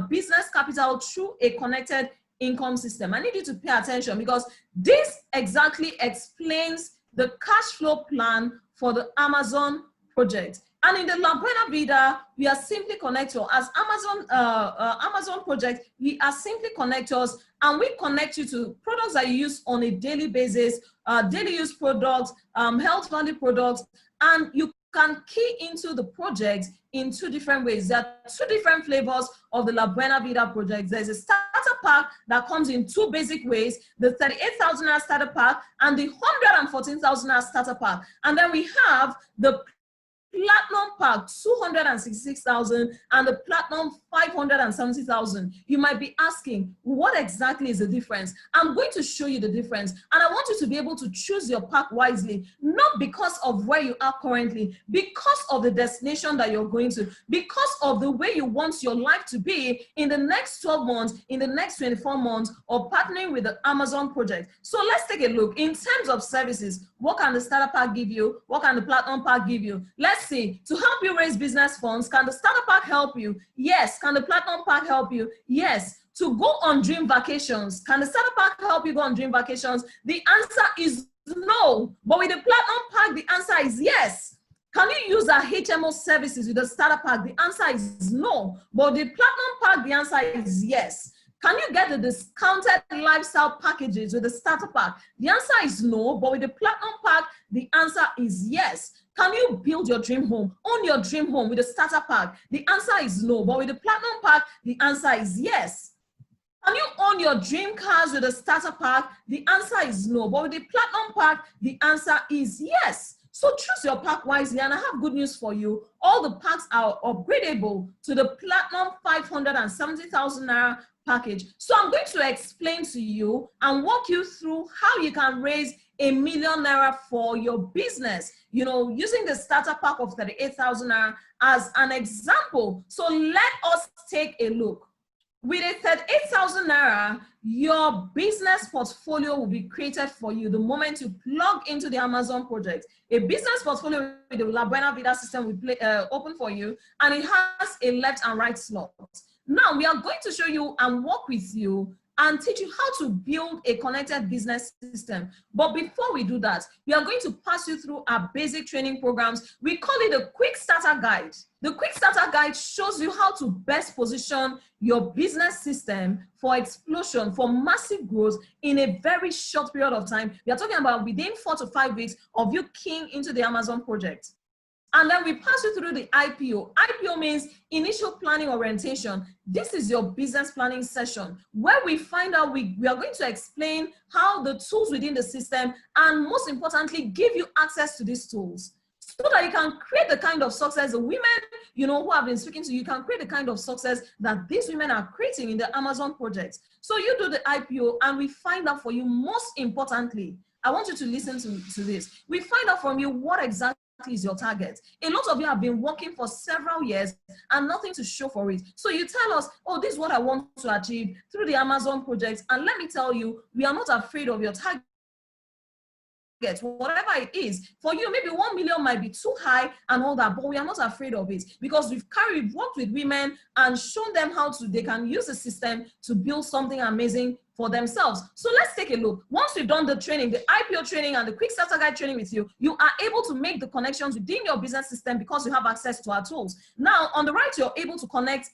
business capital through a connected income system? I need you to pay attention, because this exactly explains the cash flow plan for the Amazon project. And in the La Buena Vida, we are simply connectors. As Amazon project, we are simply connectors, and we connect you to products that you use on a daily basis, daily use products, health value products, and you can key into the project in two different ways. There are two different flavors of the La Buena Vida project. There's a starter pack that comes in two basic ways, the 38,000 naira starter pack and the 114,000 naira starter pack. And then we have the Platinum pack 266,000 and the Platinum 570,000. You might be asking, what exactly is the difference? I'm going to show you the difference, and I want you to be able to choose your pack wisely, not because of where you are currently, because of the destination that you're going to, because of the way you want your life to be in the next 12 months, in the next 24 months, or partnering with the Amazon project. So let's take a look. In terms of services, what can the starter pack give you? What can the Platinum pack give you? Let's see. To help you raise business funds, can the starter pack help you? Yes. Can the Platinum pack help you? Yes. To go on dream vacations, can the starter pack help you go on dream vacations? The answer is no. But with the Platinum pack, the answer is yes. Can you use our HMO services with the starter pack? The answer is no. But the Platinum pack, the answer is yes. Can you get the discounted lifestyle packages with the starter pack? The answer is no, but with the Platinum pack, the answer is yes. Can you build your dream home, own your dream home with the starter pack? The answer is no, but with the Platinum pack, the answer is yes. Can you own your dream cars with the starter pack? The answer is no, but with the Platinum pack, the answer is yes. So choose your pack wisely, and I have good news for you. All the packs are upgradable to the Platinum 570,000 naira package. So I'm going to explain to you and walk you through how you can raise ₦1 million for your business, you know, using the starter pack of 38,000 naira as an example. So let us take a look. With a 38,000 naira, your business portfolio will be created for you the moment you plug into the Amazon project. A business portfolio with the La Buena Vida system will open for you, and it has a left and right slot. Now, we are going to show you and work with you and teach you how to build a connected business system. But before we do that, we are going to pass you through our basic training programs. We call it a Quick Starter Guide. The Quick Starter Guide shows you how to best position your business system for explosion, for massive growth in a very short period of time. We are talking about within 4 to 5 weeks of you keying into the Amazon project. And then we pass you through the IPO. IPO means initial planning orientation. This is your business planning session where we find out, we are going to explain how the tools within the system, and most importantly, give you access to these tools so that you can create the kind of success the women, you know, who have been speaking to you, can create the kind of success that these women are creating in the Amazon project. So you do the IPO and we find out for you, most importantly, I want you to listen to this. We find out from you what exactly is your target. A lot of you have been working for several years and nothing to show for it. So you tell us, oh, this is what I want to achieve through the Amazon project. And let me tell you, we are not afraid of your target. whatever it is. For you, maybe 1 million might be too high and all that, but we are not afraid of it because we've worked with women and shown them how they can use the system to build something amazing for themselves. So let's take a look. Once we've done the training, the IPO training and the quick starter guide training with you, you are able to make the connections within your business system because you have access to our tools. Now, on the right, you're able to connect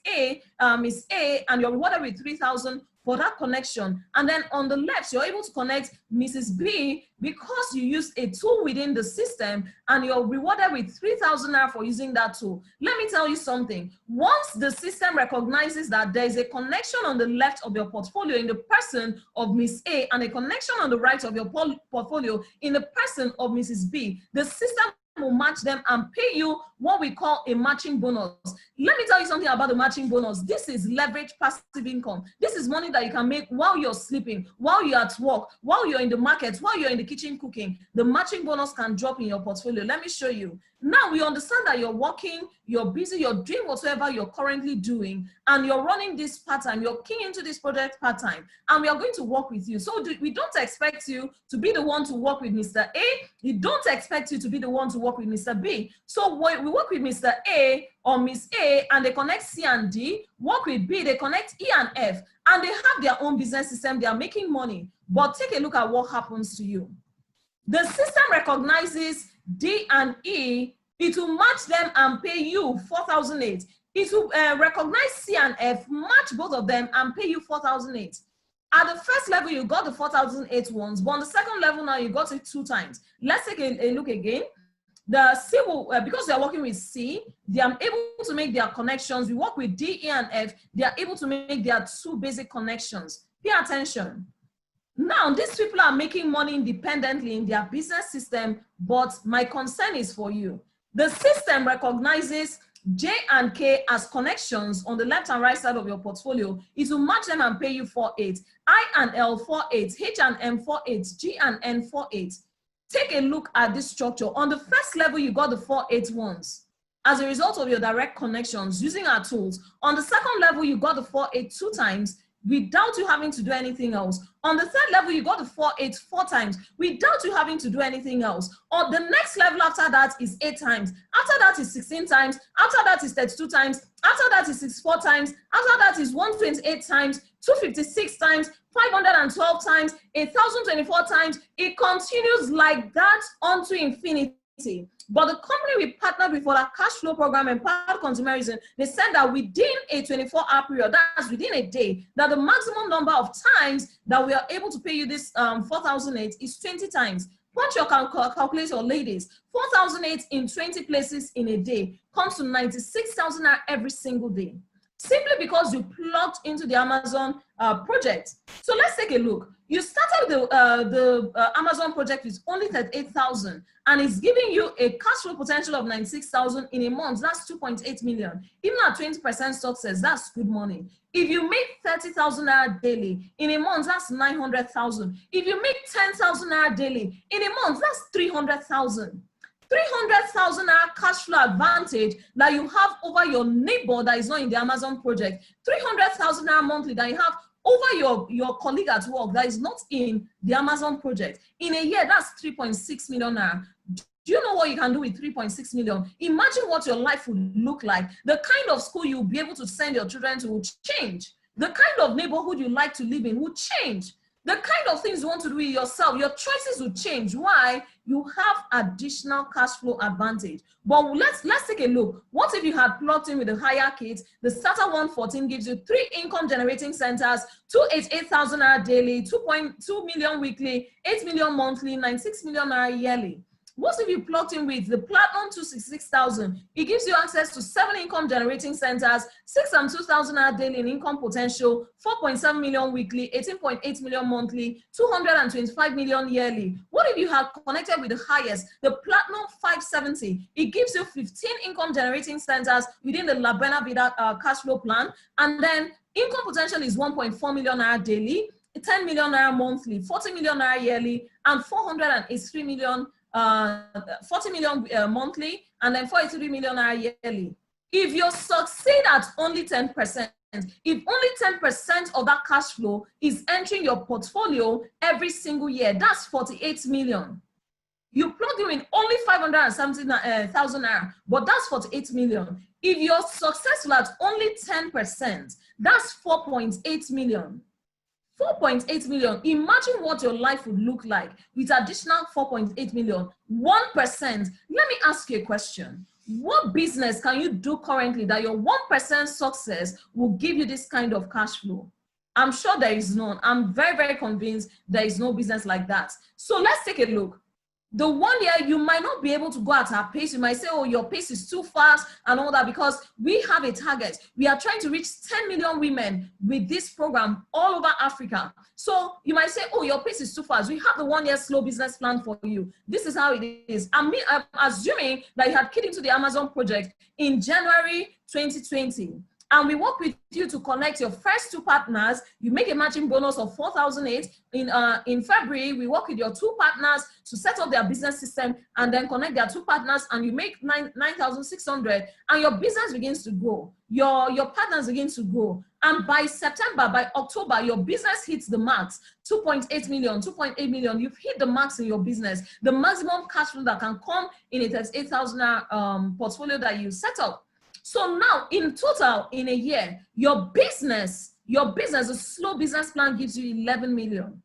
Miss A, and you're rewarded with 3,000 for that connection. And then on the left, you're able to connect Mrs. B because you used a tool within the system and you're rewarded with 3,000 naira for using that tool. Let me tell you something. Once the system recognizes that there is a connection on the left of your portfolio in the person of Miss A and a connection on the right of your portfolio in the person of Mrs. B, the system will match them and pay you what we call a matching bonus. Let me tell you something about the matching bonus. This is leverage passive income. This is money that you can make while you're sleeping, while you're at work, while you're in the market, while you're in the kitchen cooking. The matching bonus can drop in your portfolio. Let me show you. Now we understand that you're working, you're busy, you're doing whatever you're currently doing, and you're running this part-time, you're keying into this project part-time, and we are going to work with you. So we don't expect you to be the one to work with Mr. A. We don't expect you to be the one to work with Mr. B. So we work with Mr. A or Miss A, and they connect C and D, work with B, they connect E and F, and they have their own business system, they are making money. But take a look at what happens to you. The system recognizes D and E, it will match them and pay you 4,008. It will recognize C and F, match both of them and pay you 4,008. At the first level, you got the 4,008 ones, but on the second level now, you got it 2 times. Let's take a look again. The C will, because they are working with C, they are able to make their connections. We work with D, E, and F. They are able to make their 2 basic connections. Pay attention. Now, these people are making money independently in their business system, but my concern is for you. The system recognizes J and K as connections on the left and right side of your portfolio. It will match them and pay you 4,800. I and L 4,800, H and M 4,800, G and N 4,800. Take a look at this structure. On the first level, you got the 4,800 ones as a result of your direct connections using our tools. On the second level, you got the 4,800 2 times without you having to do anything else. On the third level, you got the 4,800 4 times without you having to do anything else. Or the next level after that is 8 times. After that is 16 times. After that is 32 times. After that is 64 times. After that is 128 times, 256 times, 512 times, 1,024 times. It continues like that unto infinity. But the company we partnered with for our cash flow program Empowered Consumerism, they said that within a 24-hour period, that's within a day, that the maximum number of times that we are able to pay you this 4,008 is 20 times. Punch your calculator, ladies. 4,008 in 20 places in a day comes to 96,000 every single day, simply because you plugged into the Amazon project. So let's take a look. You started the Amazon project with only 38,000, and it's giving you a cash flow potential of 96,000 in a month. That's 2.8 million. Even at 20% success, that's good money. If you make 30,000 naira daily in a month, that's 900,000. If you make 10,000 naira daily in a month, that's 300,000. 300,000 naira cash flow advantage that you have over your neighbor that is not in the Amazon project. 300,000 naira monthly that you have over your colleague at work that is not in the Amazon project. In a year, that's 3.6 million naira. Do you know what you can do with 3.6 million? Imagine what your life would look like. The kind of school you'll be able to send your children to will change. The kind of neighborhood you like to live in will change. The kind of things you want to do with yourself, your choices will change. Why? You have additional cash flow advantage. But let's take a look. What if you had plugged in with the higher kit? The starter 114 gives you 3 income generating centers, 288,000 naira daily, 2.2 million weekly, 8 million monthly, 96 million naira yearly. What if you plugged in with the Platinum 266,000? It gives you access to 7 income generating centers, 6 and 2,000 naira daily in income potential, 4.7 million weekly, 18.8 million monthly, 225 million yearly. What if you had connected with the highest, the Platinum 570? It gives you 15 income generating centers within the La Buena Vida cash flow plan, and then income potential is 1.4 million naira daily, 10 million naira monthly, 40 million naira yearly, and 483 million 40 million monthly, and then 43 million yearly. If you succeed at only 10%, if only 10% of that cash flow is entering your portfolio every single year, that's 48 million. You plugged in with only 570,000 naira, but that's 48 million. If you're successful at only 10%, that's 4.8 million. 4.8 million. Imagine what your life would look like with additional 4.8 million. 1%. Let me ask you a question. What business can you do currently that your 1% success will give you this kind of cash flow? I'm sure there is none. I'm very, very convinced there is no business like that. So let's take a look. The 1 year, you might not be able to go at our pace. You might say, oh, your pace is too fast and all that, because we have a target. We are trying to reach 10 million women with this program all over Africa. So you might say, oh, your pace is too fast. We have the 1 year slow business plan for you. This is how it is. I'm assuming that you had keyed into the Amazon project in January 2020. And we work with you to connect your first 2 partners. You make a matching bonus of 4,008. In February, we work with your 2 partners to set up their business system and then connect their 2 partners, and you make 9,600, and your business begins to grow. Your partners begin to grow. And by September, by October, your business hits the max, 2.8 million, 2.8 million. You've hit the max in your business, the maximum cash flow that can come in a 38,000 portfolio that you set up. So now, in total, in a year, your business, a slow business plan gives you 11 million.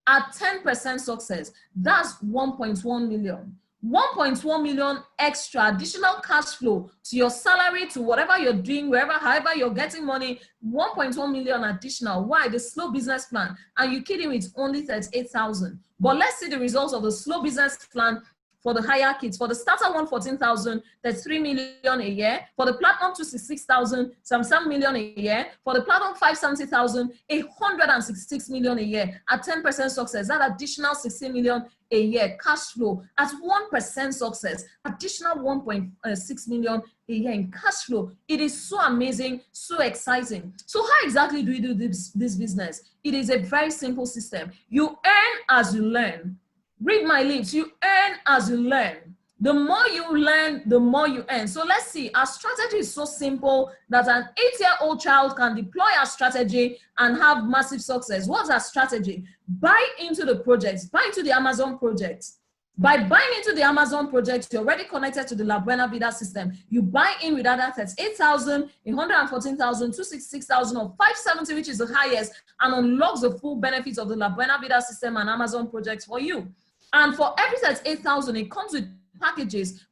At 10% success, that's 1.1 million. 1.1 million extra additional cash flow to your salary, to whatever you're doing, however you're getting money, 1.1 million additional. Why? The slow business plan. And you kidding with only 38,000. But let's see the results of the slow business plan for the higher kits. For the starter 114,000, that's 3 million a year. For the platinum 266,000, some 7 million a year. For the platinum 570,000, 166 million a year. At 10% success, that additional 16 million a year cash flow. At 1% success, additional 1.6 million a year in cash flow. It is so amazing, so exciting. So how exactly do we do this business? It is a very simple system. You earn as you learn. Read my lips. You earn as you learn. The more you learn, the more you earn. So let's see. Our strategy is so simple that an 8-year-old child can deploy our strategy and have massive success. What's our strategy? Buy into the projects. Buy into the Amazon projects. By buying into the Amazon project, you're already connected to the La Buena Vida system. You buy in with other 38,000, 114,000, 266,000, or 570, which is the highest, and unlocks the full benefits of the La Buena Vida system and Amazon projects for you. And for every 38,000, it comes with packages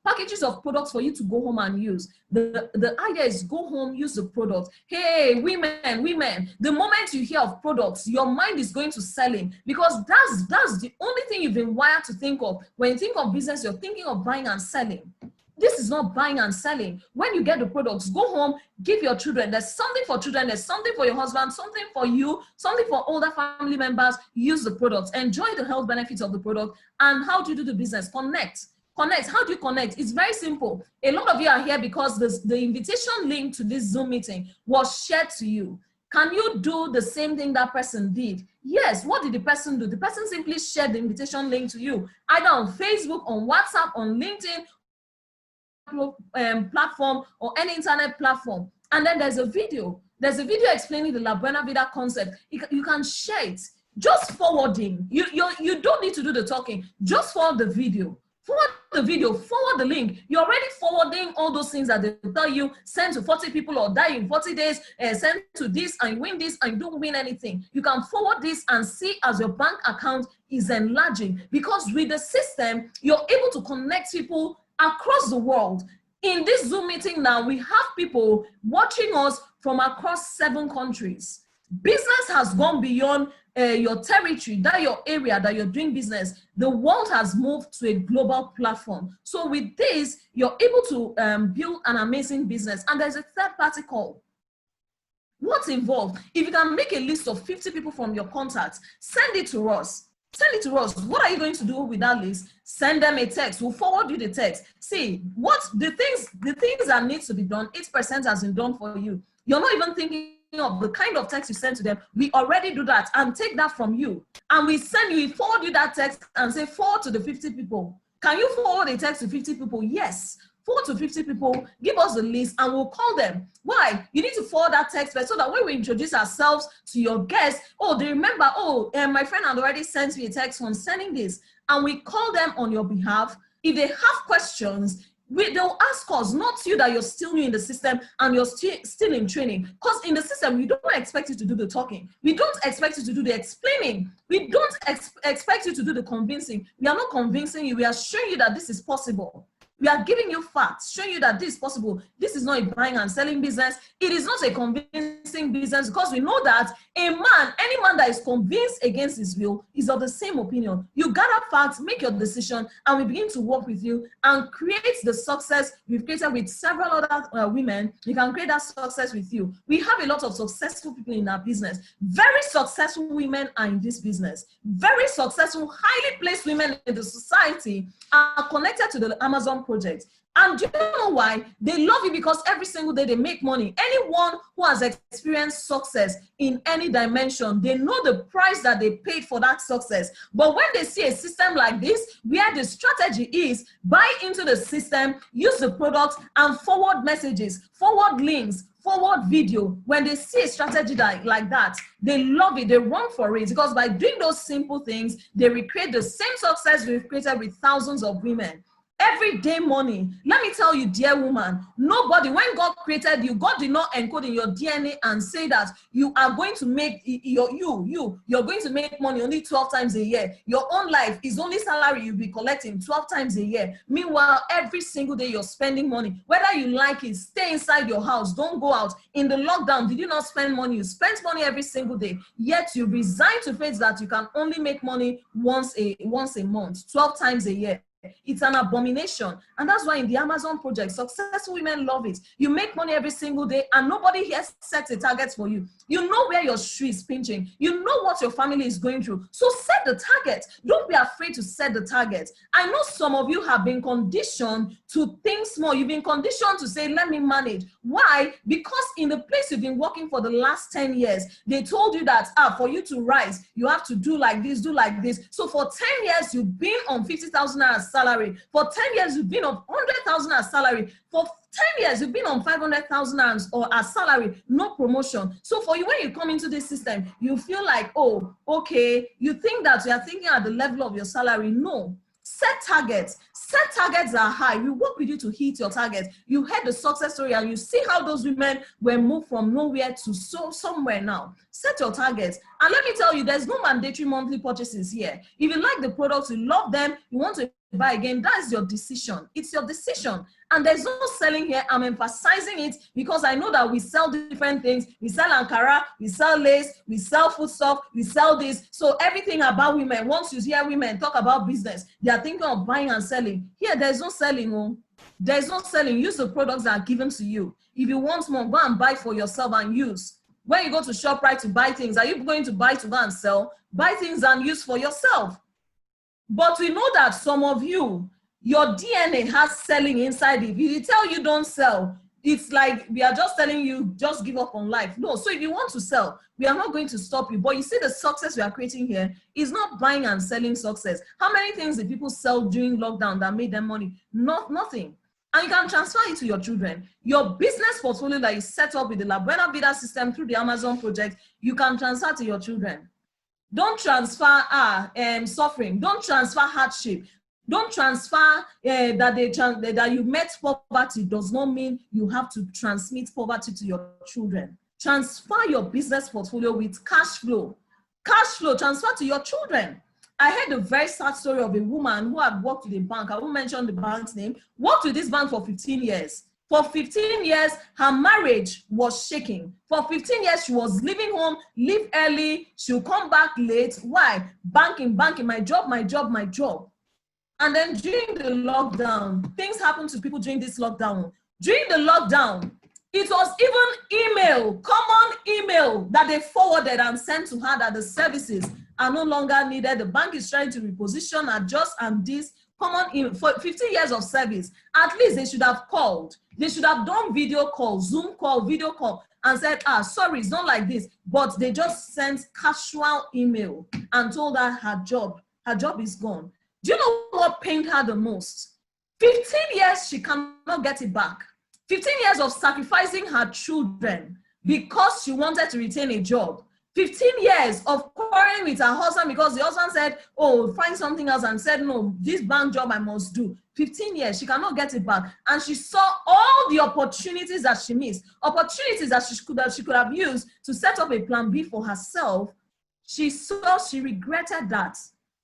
of products for you to go home and use. The idea is go home, use the product. Hey, women, the moment you hear of products, your mind is going to selling, because that's the only thing you've been wired to think of. When you think of business, you're thinking of buying and selling. This is not buying and selling. When you get the products, go home, give your children. There's something for children, there's something for your husband, something for you, something for older family members. Use the products, enjoy the health benefits of the product. And how do you do the business? Connect. How do you connect? It's very simple. A lot of you are here because the invitation link to this Zoom meeting was shared to you. Can you do the same thing that person did? Yes. What did the person do? The person simply shared the invitation link to you, either on Facebook, on WhatsApp, on LinkedIn, platform, or any internet platform. And then there's a video. There's a video explaining the La Buena Vida concept. You can share it. Just forwarding. You don't need to do the talking. Just forward the video. Forward the video, forward the link. You're already forwarding all those things that they tell you, send to 40 people or die in 40 days, send to this and win this and you don't win anything. You can forward this and see as your bank account is enlarging, because with the system, you're able to connect people across the world. In this Zoom meeting now, we have people watching us from across 7 countries. Business has gone beyond your territory, that your area that you're doing business. The world has moved to a global platform. So with this, you're able to build an amazing business. And there's a third-party call. What's involved? If you can make a list of 50 people from your contacts, send it to us. Send it to us. What are you going to do with that list? Send them a text. We'll forward you the text. See, what the things that needs to be done, 8% has been done for you. You're not even thinking of the kind of text you send to them. We already do that and take that from you. And we forward you that text and say, forward to the 50 people. Can you forward a text to 50 people? Yes. 4 to 50 people, give us the list and we'll call them. Why? You need to forward that text so that when we introduce ourselves to your guests, oh, they remember, oh, my friend had already sent me a text concerning this, and we call them on your behalf. If they have questions, they'll ask us, not you that you're still new in the system and you're still in training. Because in the system, we don't expect you to do the talking. We don't expect you to do the explaining. We don't expect you to do the convincing. We are not convincing you. We are showing you that this is possible. We are giving you facts, showing you that this is possible. This is not a buying and selling business. It is not a convincing business, because we know that any man that is convinced against his will is of the same opinion. You gather facts, make your decision, and we begin to work with you and create the success we've created with several other women. We can create that success with you. We have a lot of successful people in our business. Very successful women are in this business. Very successful, highly placed women in the society are connected to the Amazon project. And do you know why? They love it because every single day they make money. Anyone who has experienced success in any dimension, they know the price that they paid for that success. But when they see a system like this, where the strategy is buy into the system, use the product, and forward messages, forward links, forward video, when they see a strategy like that, they love it, they run for it, because by doing those simple things, they recreate the same success we've created with thousands of women. Everyday money. Let me tell you, dear woman, nobody, when God created you, God did not encode in your DNA and say that you are going to make you're going to make money only 12 times a year. Your own life is only salary you'll be collecting 12 times a year. Meanwhile, every single day you're spending money. Whether you like it, stay inside your house, don't go out. In the lockdown, did you not spend money? You spent money every single day, yet you resign to face that you can only make money once a month, 12 times a year. It's an abomination. And that's why in the Amazon project, successful women love it. You make money every single day and nobody here sets a target for you. You know where your shoe is pinching. You know what your family is going through. So set the target. Don't be afraid to set the target. I know some of you have been conditioned to think small. You've been conditioned to say, let me manage. Why? Because in the place you've been working for the last 10 years, they told you that for you to rise, you have to do like this, do like this. So for 10 years, you've been on 50,000 as salary. For 10 years, you've been on 100,000 as salary. For 10 years, you've been on 500,000 as salary, no promotion. So for you, when you come into this system, you feel like, oh, okay, you think that you are thinking at the level of your salary. No. Set targets. Set targets are high. We work with you to hit your targets. You heard the success story and you see how those women were moved from nowhere to somewhere now. Set your targets. And let me tell you, there's no mandatory monthly purchases here. If you like the products, you love them, you want to buy again, that's your decision. It's your decision. And there's no selling here. I'm emphasizing it because I know that we sell different things. We sell Ankara, we sell lace, we sell food stuff, we sell this. So everything about women, once you hear women talk about business, they are thinking of buying and selling. Here, there's no selling. Oh. There's no selling. Use the products that are given to you. If you want more, go and buy for yourself and use. When you go to ShopRite to buy things, are you going to buy to go and sell? Buy things and use for yourself. But we know that some of you, your DNA has selling inside it. If you tell you don't sell, it's like we are just telling you, just give up on life. No, so if you want to sell, we are not going to stop you. But you see the success we are creating here is not buying and selling success. How many things did people sell during lockdown that made them money? Nothing. And you can transfer it to your children. Your business portfolio that is set up with the La Buena Vida system through the Amazon project, you can transfer to your children. Don't transfer suffering. Don't transfer hardship. Don't transfer that you met poverty does not mean you have to transmit poverty to your children. Transfer your business portfolio with cash flow. Cash flow, transfer to your children. I heard a very sad story of a woman who had worked with a bank. I won't mention the bank's name. Worked with this bank for 15 years. For 15 years, her marriage was shaking. For 15 years, she was leaving home, leave early. She'll come back late. Why? Banking, my job. And then during the lockdown, things happened to people during this lockdown. During the lockdown, it was even common email that they forwarded and sent to her that the services are no longer needed. The bank is trying to reposition, adjust, and this. Common for 15 years of service, at least they should have called. They should have done video call, Zoom call, video call, and said, sorry, it's not like this. But they just sent casual email and told her her job is gone. Do you know what pained her the most? 15 years, she cannot get it back. 15 years of sacrificing her children because she wanted to retain a job. 15 years of quarreling with her husband because the husband said, oh, find something else, and said, no, this bank job I must do. 15 years, she cannot get it back. And she saw all the opportunities that she missed, opportunities that she could have used to set up a plan B for herself. She regretted that.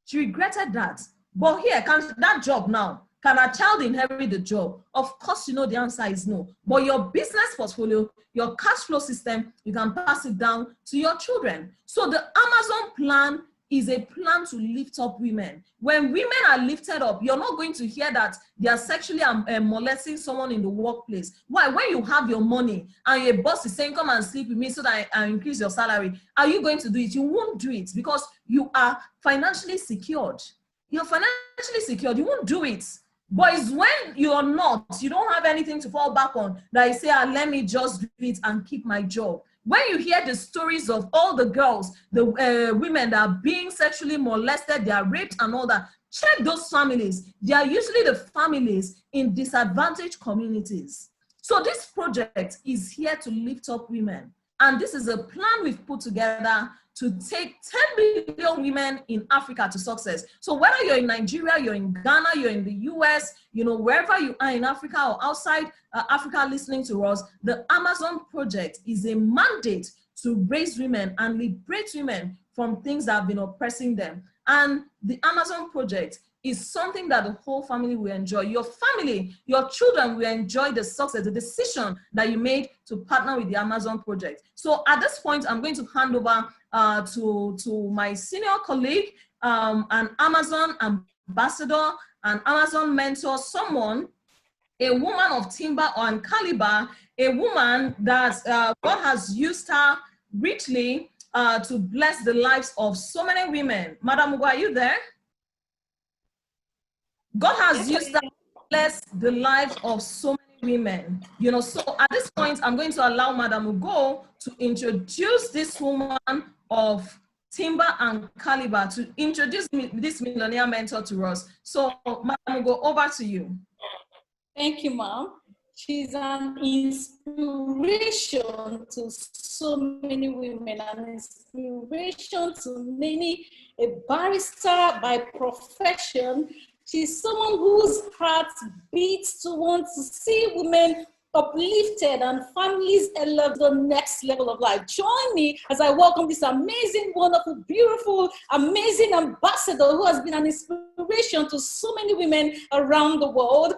She regretted that. But here, can that job now, can a child inherit the job? Of course, you know the answer is no. But your business portfolio, your cash flow system, you can pass it down to your children. So the Amazon plan is a plan to lift up women. When women are lifted up, you're not going to hear that they are sexually molesting someone in the workplace. Why? When you have your money and your boss is saying, come and sleep with me so that I increase your salary, are you going to do it? You won't do it because you are financially secured. You're financially secured. You won't do it. But it's when you're not, you don't have anything to fall back on, that you say, let me just do it and keep my job. When you hear the stories of all the girls, the women that are being sexually molested, they are raped and all that, check those families. They are usually the families in disadvantaged communities. So this project is here to lift up women. And this is a plan we've put together to take 10 million women in Africa to success. So whether you're in Nigeria, you're in Ghana, you're in the US, you know, wherever you are in Africa or outside Africa listening to us, the Amazon project is a mandate to raise women and liberate women from things that have been oppressing them. And the Amazon project is something that the whole family will enjoy. Your family, your children will enjoy the success, the decision that you made to partner with the Amazon project. So at this point, I'm going to hand over to my senior colleague, an Amazon ambassador, an Amazon mentor, someone, a woman of timber and caliber, a woman that God has used her richly to bless the lives of so many women. Madam Ugo, are you there? God has used that to bless the lives of so many women. You know, so at this point, I'm going to allow Madam Ugo to introduce this woman of timber and caliber, to introduce this millionaire mentor to us. So, Madam Ugo, over to you. Thank you, Mom. She's an inspiration to so many women, an inspiration to many, a barrister by profession. She's someone whose heart beats to want to see women uplifted and families elevate the next level of life. Join me as I welcome this amazing, wonderful, beautiful, amazing ambassador who has been an inspiration to so many women around the world,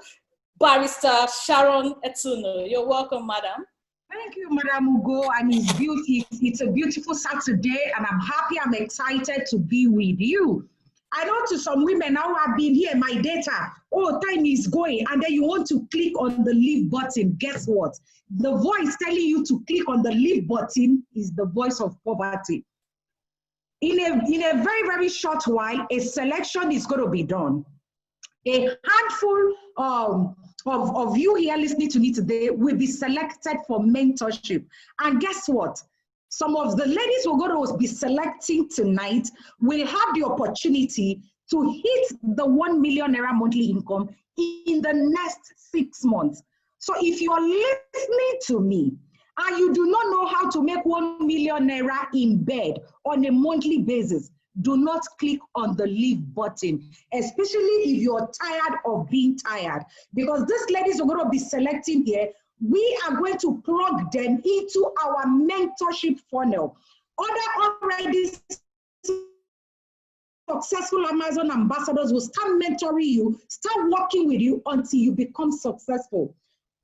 Barrister Sharon Etuno. You're welcome, Madam. Thank you, Madam Ugo. I mean, it's a beautiful Saturday, and I'm happy, I'm excited to be with you. I know to some women now I've been here, my data, oh, time is going, and then you want to click on the leave button. Guess what? The voice telling you to click on the leave button is the voice of poverty. In a very, very short while, a selection is going to be done. A handful of you here listening to me today will be selected for mentorship. And guess what? Some of the ladies who are going to be selecting tonight will have the opportunity to hit the 1 million naira monthly income in the next 6 months. So if you are listening to me and you do not know how to make 1 million naira in bed on a monthly basis, do not click on the leave button, especially if you're tired of being tired, because these ladies are going to be selecting here. We are going to plug them into our mentorship funnel. Other already successful Amazon ambassadors will start mentoring you, start working with you until you become successful.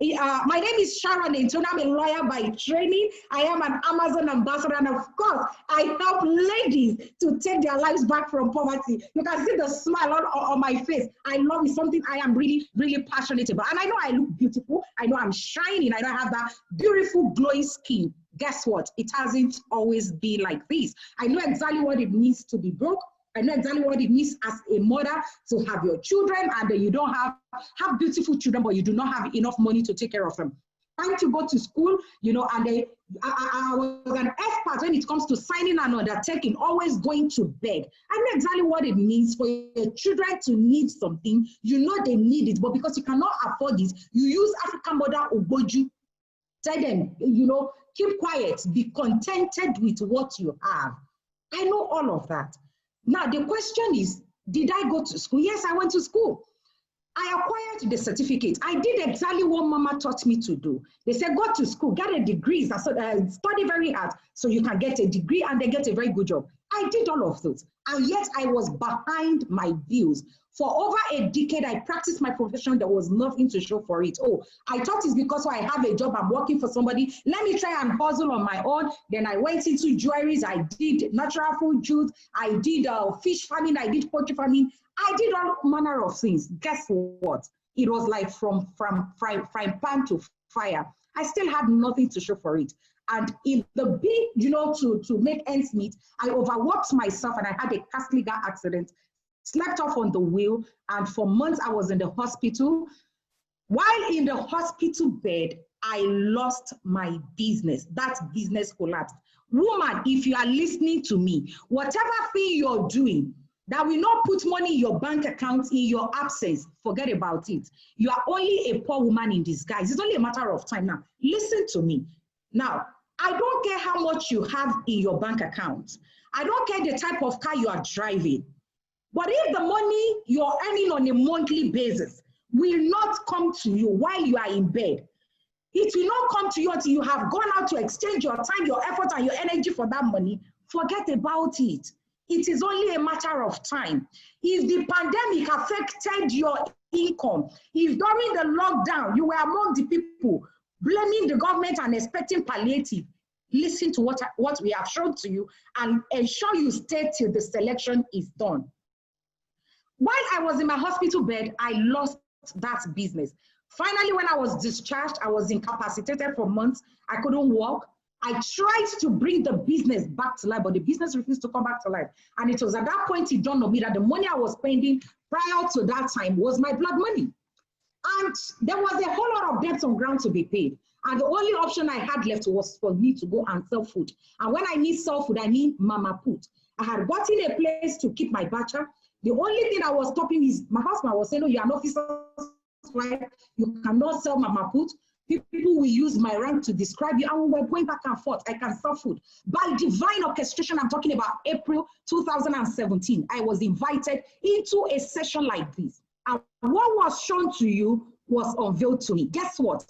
My name is Sharon Etuno. I'm a lawyer by training. I am an Amazon ambassador, and of course, I help ladies to take their lives back from poverty. You can see the smile on my face. I love it, something I am really, really passionate about. And I know I look beautiful. I know I'm shining. I know I have that beautiful, glowing skin. Guess what? It hasn't always been like this. I know exactly what it means to be broke. I know exactly what it means as a mother to have your children and then you don't have beautiful children, but you do not have enough money to take care of them. trying to go to school, you know, and I was an expert when it comes to signing and undertaking, always going to beg. I know exactly what it means for your children to need something. You know they need it, but because you cannot afford it, you use African mother Oboju. Tell them, you know, keep quiet, be contented with what you have. I know all of that. Now, the question is, did I go to school? Yes, I went to school. I acquired the certificate. I did exactly what Mama taught me to do. They said, go to school, get a degree, study very hard so you can get a degree and then get a very good job. I did all of those. And yet I was behind my bills. For over a decade, I practiced my profession. There was nothing to show for it. Oh, I thought it's because I have a job, I'm working for somebody. Let me try and hustle on my own. Then I went into jewelries. I did natural food juice. I did fish farming. I did poultry farming. I did all manner of things. Guess what? It was like from frying pan to fire. I still had nothing to show for it. And in the big, you know, to make ends meet, I overworked myself and I had a costly car accident, slept off on the wheel, and for months I was in the hospital. While in the hospital bed, I lost my business. That business collapsed. Woman, if you are listening to me, whatever thing you're doing that will not put money in your bank account in your absence, forget about it. You are only a poor woman in disguise. It's only a matter of time now. Listen to me. Now, I don't care how much you have in your bank account. I don't care the type of car you are driving. But if the money you're earning on a monthly basis will not come to you while you are in bed, it will not come to you until you have gone out to exchange your time, your effort, and your energy for that money, forget about it. It is only a matter of time. If the pandemic affected your income, if during the lockdown you were among the people blaming the government and expecting palliative, listen to what we have shown to you and ensure you stay till the selection is done. While I was in my hospital bed, I lost that business. Finally, when I was discharged, I was incapacitated for months. I couldn't walk. I tried to bring the business back to life, but the business refused to come back to life. And it was at that point it dawned on me that the money I was spending prior to that time was my blood money. And there was a whole lot of debts on ground to be paid. And the only option I had left was for me to go and sell food. And when I need sell food, I need mama put. I had gotten a place to keep my bacha. The only thing I was stopping is my husband was saying, no, you're an officer's wife. You cannot sell mama put. People will use my rank to describe you. And we're going back and forth. I can sell food. By divine orchestration, I'm talking about April 2017, I was invited into a session like this. And what was shown to you was unveiled to me. Guess what?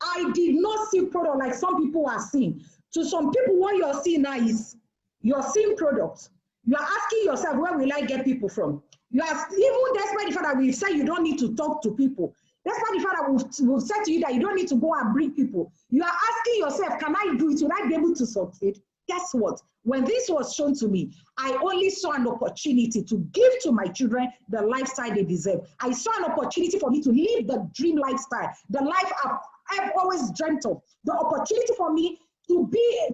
I did not see product like some people are seeing. To some people, what you're seeing now is you're seeing products. You are asking yourself, where will I get people from? You are, even despite the fact that we've said you don't need to talk to people, despite the fact that we've said to you that you don't need to go and bring people, you are asking yourself, can I do it? Will I be able to succeed? Guess what? When this was shown to me, I only saw an opportunity to give to my children the lifestyle they deserve. I saw an opportunity for me to live the dream lifestyle, the life I've always dreamt of, the opportunity for me to be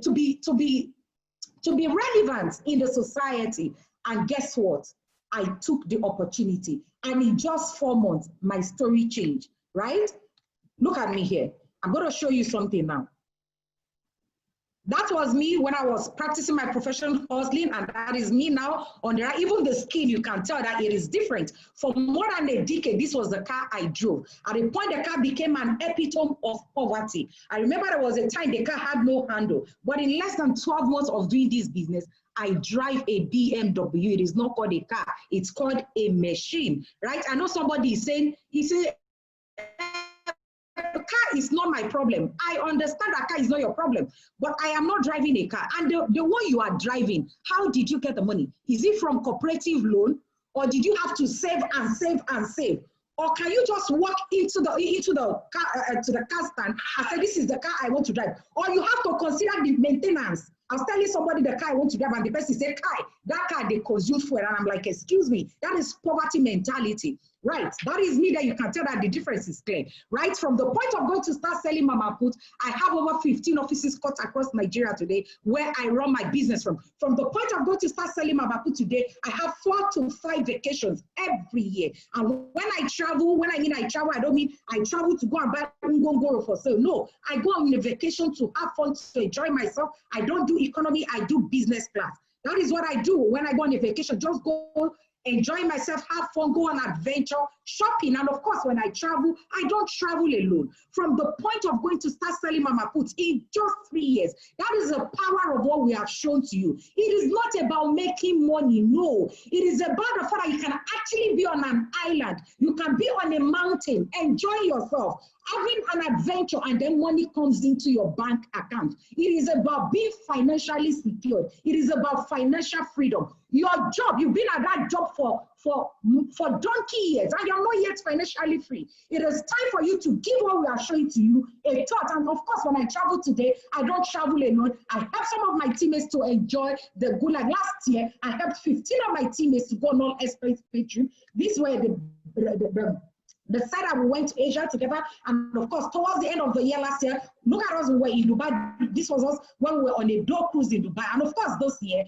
relevant in the society. And guess what? I took the opportunity, and in just 4 months, my story changed, right? Look at me here. I'm going to show you something now. That was me when I was practicing my profession hustling, and that is me now on the right. Even the skin, you can tell that it is different. For more than a decade, this was the car I drove. At a point, the car became an epitome of poverty. I remember there was a time the car had no handle, but in less than 12 months of doing this business, I drive a BMW. It is not called a car, it's called a machine, right? I know somebody is saying, the car is not my problem. I understand that car is not your problem, but I am not driving a car. And the one you are driving, how did you get the money? Is it from cooperative loan, or did you have to save and save and save? Or can you just walk into the car stand and say, this is the car I want to drive? Or you have to consider the maintenance. I was telling somebody the car I want to drive, and the person said, Kai, that car they consume fuel. And I'm like, excuse me, that is poverty mentality. Right, that is me that you can tell that the difference is clear, right? From the point of going to start selling Mama Put, I have over 15 offices cut across Nigeria today where I run my business from. From the point of going to start selling Mama Put today, I have 4 to 5 vacations every year. And when I travel, when I mean I travel, I don't mean I travel to go and buy ngongoro for sale. No, I go on a vacation to have fun, to enjoy myself. I don't do economy, I do business class. That is what I do when I go on a vacation, just go enjoy myself, have fun, go on adventure, shopping. And of course, when I travel, I don't travel alone. From the point of going to start selling Mama Put in just 3 years, that is the power of what we have shown to you. It is not about making money, no. It is about the fact that you can actually be on an island. You can be on a mountain, enjoy yourself, having an adventure, and then money comes into your bank account. It is about being financially secured. It is about financial freedom. Your job, you've been at that job for donkey years, and you're not yet financially free. It is time for you to give what we are showing to you a thought. And of course, when I travel today, I don't travel alone. I help some of my teammates to enjoy the Gulag. Last year, I helped 15 of my teammates to go on all express trip. These were the side that we went to Asia together, and of course, towards the end of the year last year, look at us, we were in Dubai. This was us when we were on a door cruise in Dubai. And of course, this year,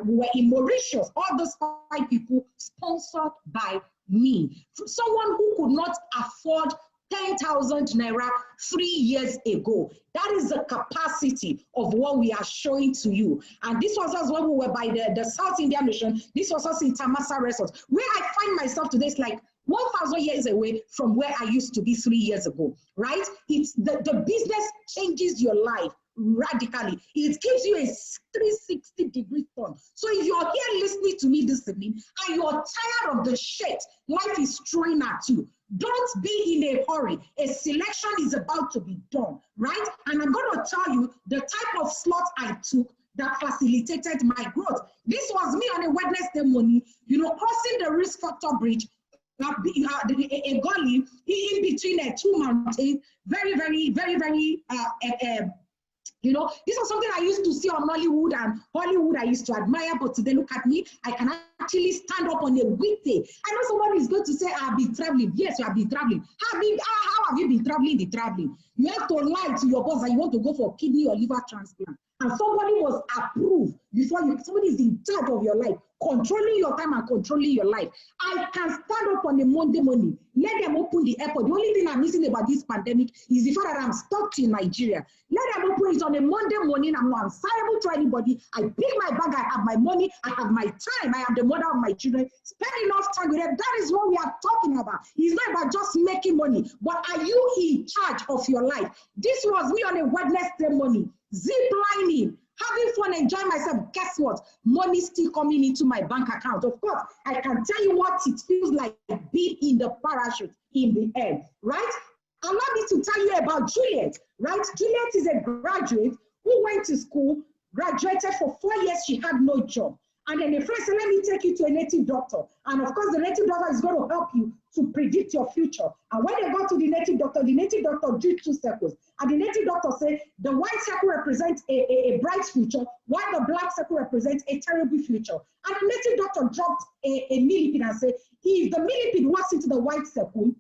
we were in Mauritius. All those 5 people sponsored by me. Someone who could not afford 10,000 Naira 3 years ago. That is the capacity of what we are showing to you. And this was us when we were by the South Indian Ocean. This was us in Tamasa Resort. Where I find myself today is like 1,000 years away from where I used to be 3 years ago, right? It's the business changes your life radically. It gives you a 360-degree turn. So if you're here listening to me this evening and you're tired of the shit life is throwing at you, don't be in a hurry. A selection is about to be done, right? And I'm going to tell you the type of slot I took that facilitated my growth. This was me on a Wednesday morning, crossing the risk factor bridge, a gully in between 2 mountains, very, very, very, very, this was something I used to see on Nollywood and Hollywood. I used to admire, but today look at me. I can actually stand up on a weekday. I know someone is going to say, I've been traveling. Yes, you have been traveling. How have you been traveling? You have to lie to your boss that you want to go for kidney or liver transplant. And somebody must approve before somebody is in charge of your life, controlling your time and controlling your life. I can stand up on a Monday morning, let them open the airport. The only thing I'm missing about this pandemic is the fact that I'm stuck in Nigeria. Let them open it on a Monday morning. I'm not answerable to anybody. I pick my bag, I have my money, I have my time, I am the mother of my children. Spend enough time with them. That is what we are talking about. It's not about just making money, but are you in charge of your life? This was me on a Wednesday morning, zip lining, having fun, enjoying myself. Guess what? Money still coming into my bank account. Of course, I can tell you what it feels like being in the parachute in the air, right? Allow me to tell you about Juliet, right? Juliet is a graduate who went to school, graduated for 4 years, she had no job. And then a friend said, let me take you to a native doctor. And of course, the native doctor is going to help you to predict your future. And when they got to the native doctor drew 2 circles. And the native doctor said, the white circle represents a bright future, while the black circle represents a terrible future. And the native doctor dropped a millipede and said, if the millipede walks into the white circle,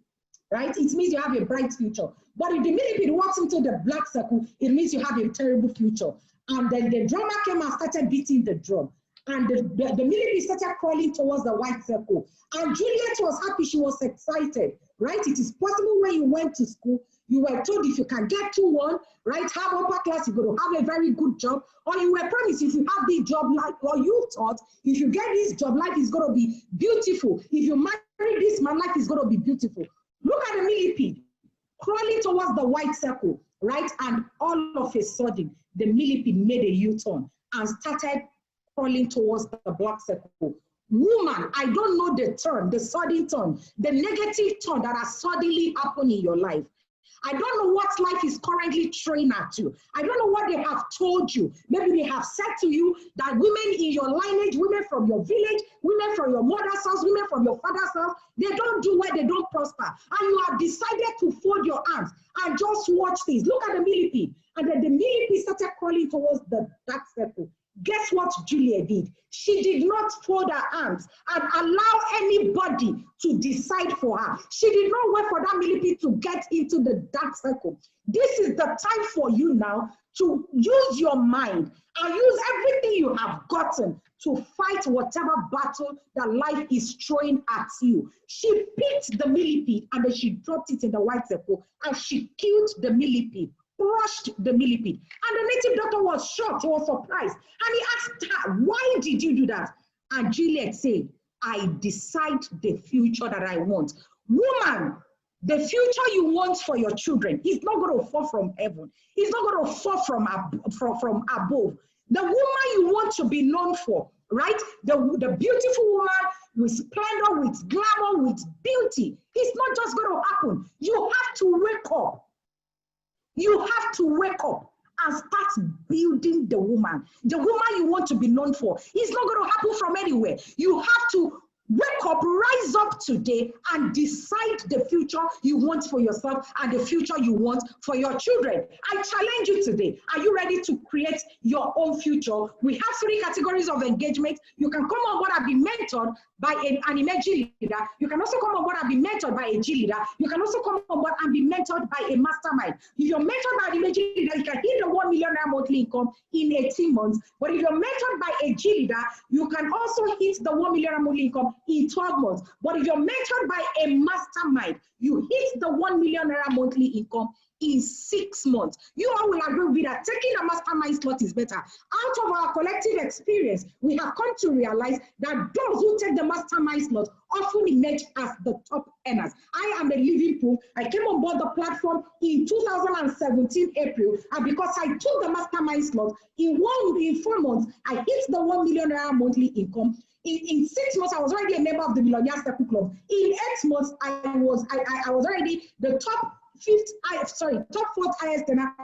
right, it means you have a bright future. But if the millipede walks into the black circle, it means you have a terrible future. And then the drummer came and started beating the drum. And the millipede started crawling towards the white circle. And Juliet was happy, she was excited, right? It is possible when you went to school, you were told if you can get 2-1, right, have upper class, you're going to have a very good job. Or you were promised if you have this job, or you thought, if you get this job, life is going to be beautiful. If you marry this man, life is going to be beautiful. Look at the millipede crawling towards the white circle, right? And all of a sudden, the millipede made a U-turn and started crawling towards the black circle. Woman, I don't know the turn, the sudden turn, the negative turn that has suddenly happened in your life. I don't know what life is currently throwing at you. I don't know what they have told you. Maybe they have said to you that women in your lineage, women from your village, women from your mother's house, women from your father's house, they don't do well, they don't prosper. And you have decided to fold your arms and just watch this. Look at the millipede. And then the millipede started crawling towards the dark circle. Guess what Juliet did? She did not fold her arms and allow anybody to decide for her. She did not wait for that millipede to get into the dark circle. This is the time for you now to use your mind and use everything you have gotten to fight whatever battle that life is throwing at you. She picked the millipede and then she dropped it in the white circle and she killed the millipede, crushed the millipede. And the native doctor was shocked, he was surprised. And he asked her, why did you do that? And Juliet said, I decide the future that I want. Woman, the future you want for your children is not going to fall from heaven. It's not going to fall from above. The woman you want to be known for, right? The beautiful woman with splendor, with glamour, with beauty. It's not just going to happen. You have to wake up. You have to wake up and start building the woman. The woman you want to be known for. It's not going to happen from anywhere. You have to wake up, rise up today and decide the future you want for yourself and the future you want for your children. I challenge you today. Are you ready to create your own future? We have 3 categories of engagement. You can come on board and be mentored by an G leader. You can also come on board and be mentored by a G leader. You can also come on board and be mentored by a mastermind. If you're mentored by an G leader, you can hit the 1 million monthly income in 18 months. But if you're mentored by a G leader, you can also hit the 1 million monthly income in 12 months. But if you're mentored by a mastermind, you hit the 1 million monthly income in 6 months. You all will agree with that. Taking a mastermind slot is better. Out of our collective experience, we have come to realize that those who take the mastermind slot often emerge as the top earners. I am a living proof. I came on board the platform in 2017 April, and because I took the mastermind slot, in 4 months, I hit the 1 million monthly income. In 6 months, I was already a member of the Millionaire Circle Club. In 8 months, I was already the top 4th highest earner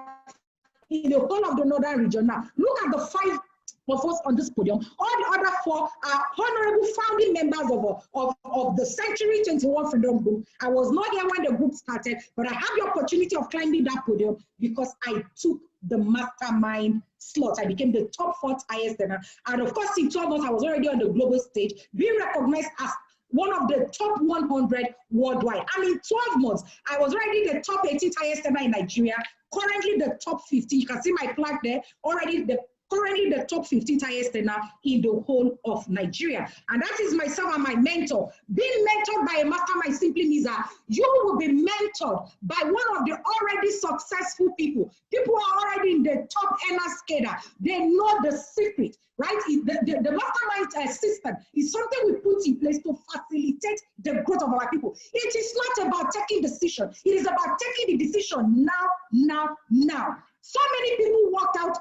in the whole of the northern region. Now, look at the 5 of us on this podium. All the other 4 are honorable founding members of the Century 21 Freedom Group. I was not here when the group started, but I had the opportunity of climbing that podium because I took the mastermind slot. I became the top 4th highest earner. And of course, in 12 months, I was already on the global stage, being recognized as one of the top 100 worldwide. And in 12 months, I was already the top 18th highest earner in Nigeria, currently the top 50. You can see my plaque there, currently the top 15th highest earner in the whole of Nigeria. And that is myself and my mentor. Being mentored by a mastermind simply means that you will be mentored by one of the already successful people. People who are already in the top earner scale. They know the secret, right? The mastermind system is something we put in place to facilitate the growth of our people. It is not about taking decision. It is about taking the decision now. So many people walked out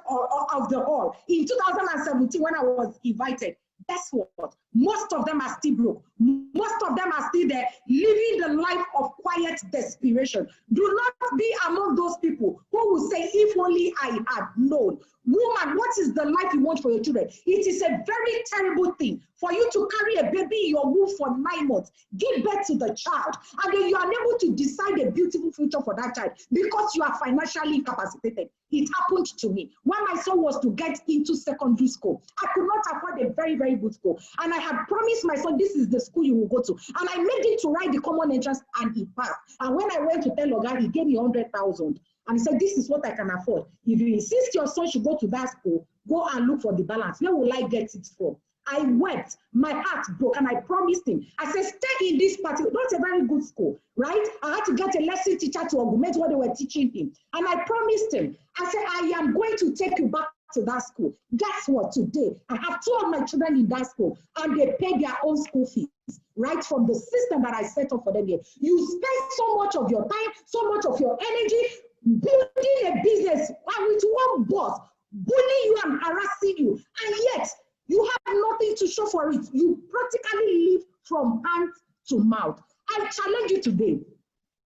of the hall in 2017 when I was invited. Guess what? Most of them are still broke. Most of them are still there, living the life of quiet desperation. Do not be among those people who will say, if only I had known. Woman, what is the life you want for your children? It is a very terrible thing for you to carry a baby in your womb for 9 months, give birth to the child, and then you are unable to decide a beautiful future for that child because you are financially incapacitated. It happened to me. When my son was to get into secondary school, I could not afford a very, very good school. And I had promised my son, this is the school you will go to. And I made him to write the common entrance and he passed. And when I went to tell Oga, he gave me 100,000. And he said, this is what I can afford. If you insist your son should go to that school, go and look for the balance. Where will I get it from? I wept, my heart broke, and I promised him. I said, stay in this party, not a very good school, right? I had to get a lesson teacher to augment what they were teaching him. And I promised him, I said, I am going to take you back to that school. Guess what? Today, I have 2 of my children in that school, and they pay their own school fees, right from the system that I set up for them here. You spend so much of your time, so much of your energy, building a business with one boss, bullying you and harassing you, and yet you have nothing to show for it. You practically live from hand to mouth. I challenge you today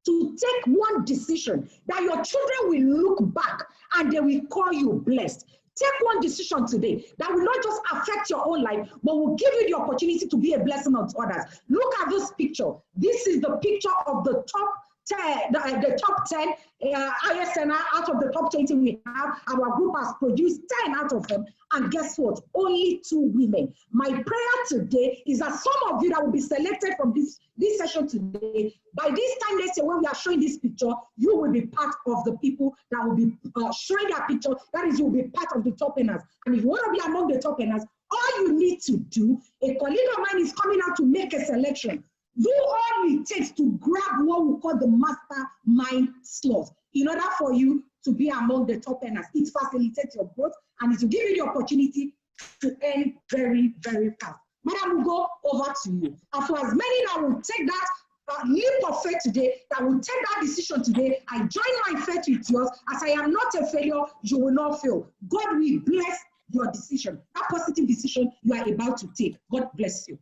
to take one decision that your children will look back and they will call you blessed. Take one decision today that will not just affect your own life, but will give you the opportunity to be a blessing unto others. Look at this picture. This is the picture of the top 10, the top 10 ISNR out of the top 20 we have. Our group has produced 10 out of them. And guess what? Only 2 women. My prayer today is that some of you that will be selected from this session today, by this time next year when we are showing this picture, you will be part of the people that will be showing that picture. That is, you will be part of the top earners. And if you want to be among the top earners, all you need to do, a colleague of mine is coming out to make a selection. Do all it takes to grab what we call the mastermind slot in order for you to be among the top earners. It facilitates your growth and it will give you the opportunity to earn very, very fast. Madam Ugo, over to you. And for as many that will take that leap of faith today, that will take that decision today, I join my faith with yours. As I am not a failure, you will not fail. God will bless your decision, that positive decision you are about to take. God bless you.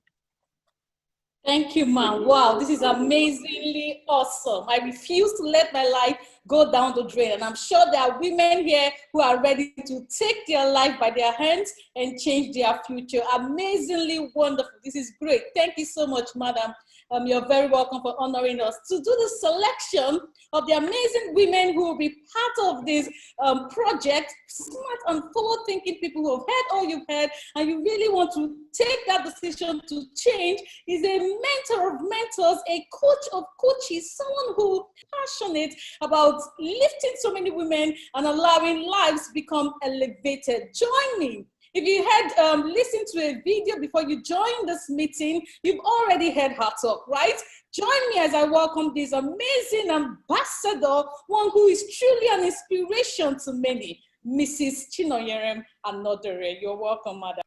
Thank you, ma'am. Wow, this is amazingly awesome. I refuse to let my life go down the drain. And I'm sure there are women here who are ready to take their life by their hands and change their future. Amazingly wonderful. This is great. Thank you so much, madam. You're very welcome for honoring us. To do the selection of the amazing women who will be part of this project, smart and forward-thinking people who have heard all you've heard, and you really want to take that decision to change, is a mentor of mentors, a coach of coaches, someone who is passionate about lifting so many women and allowing lives become elevated. Join me. If you had listened to a video before you joined this meeting, you've already heard her talk, right? Join me as I welcome this amazing ambassador, one who is truly an inspiration to many, Mrs. Chinonyerem Anodore. You're welcome, madam.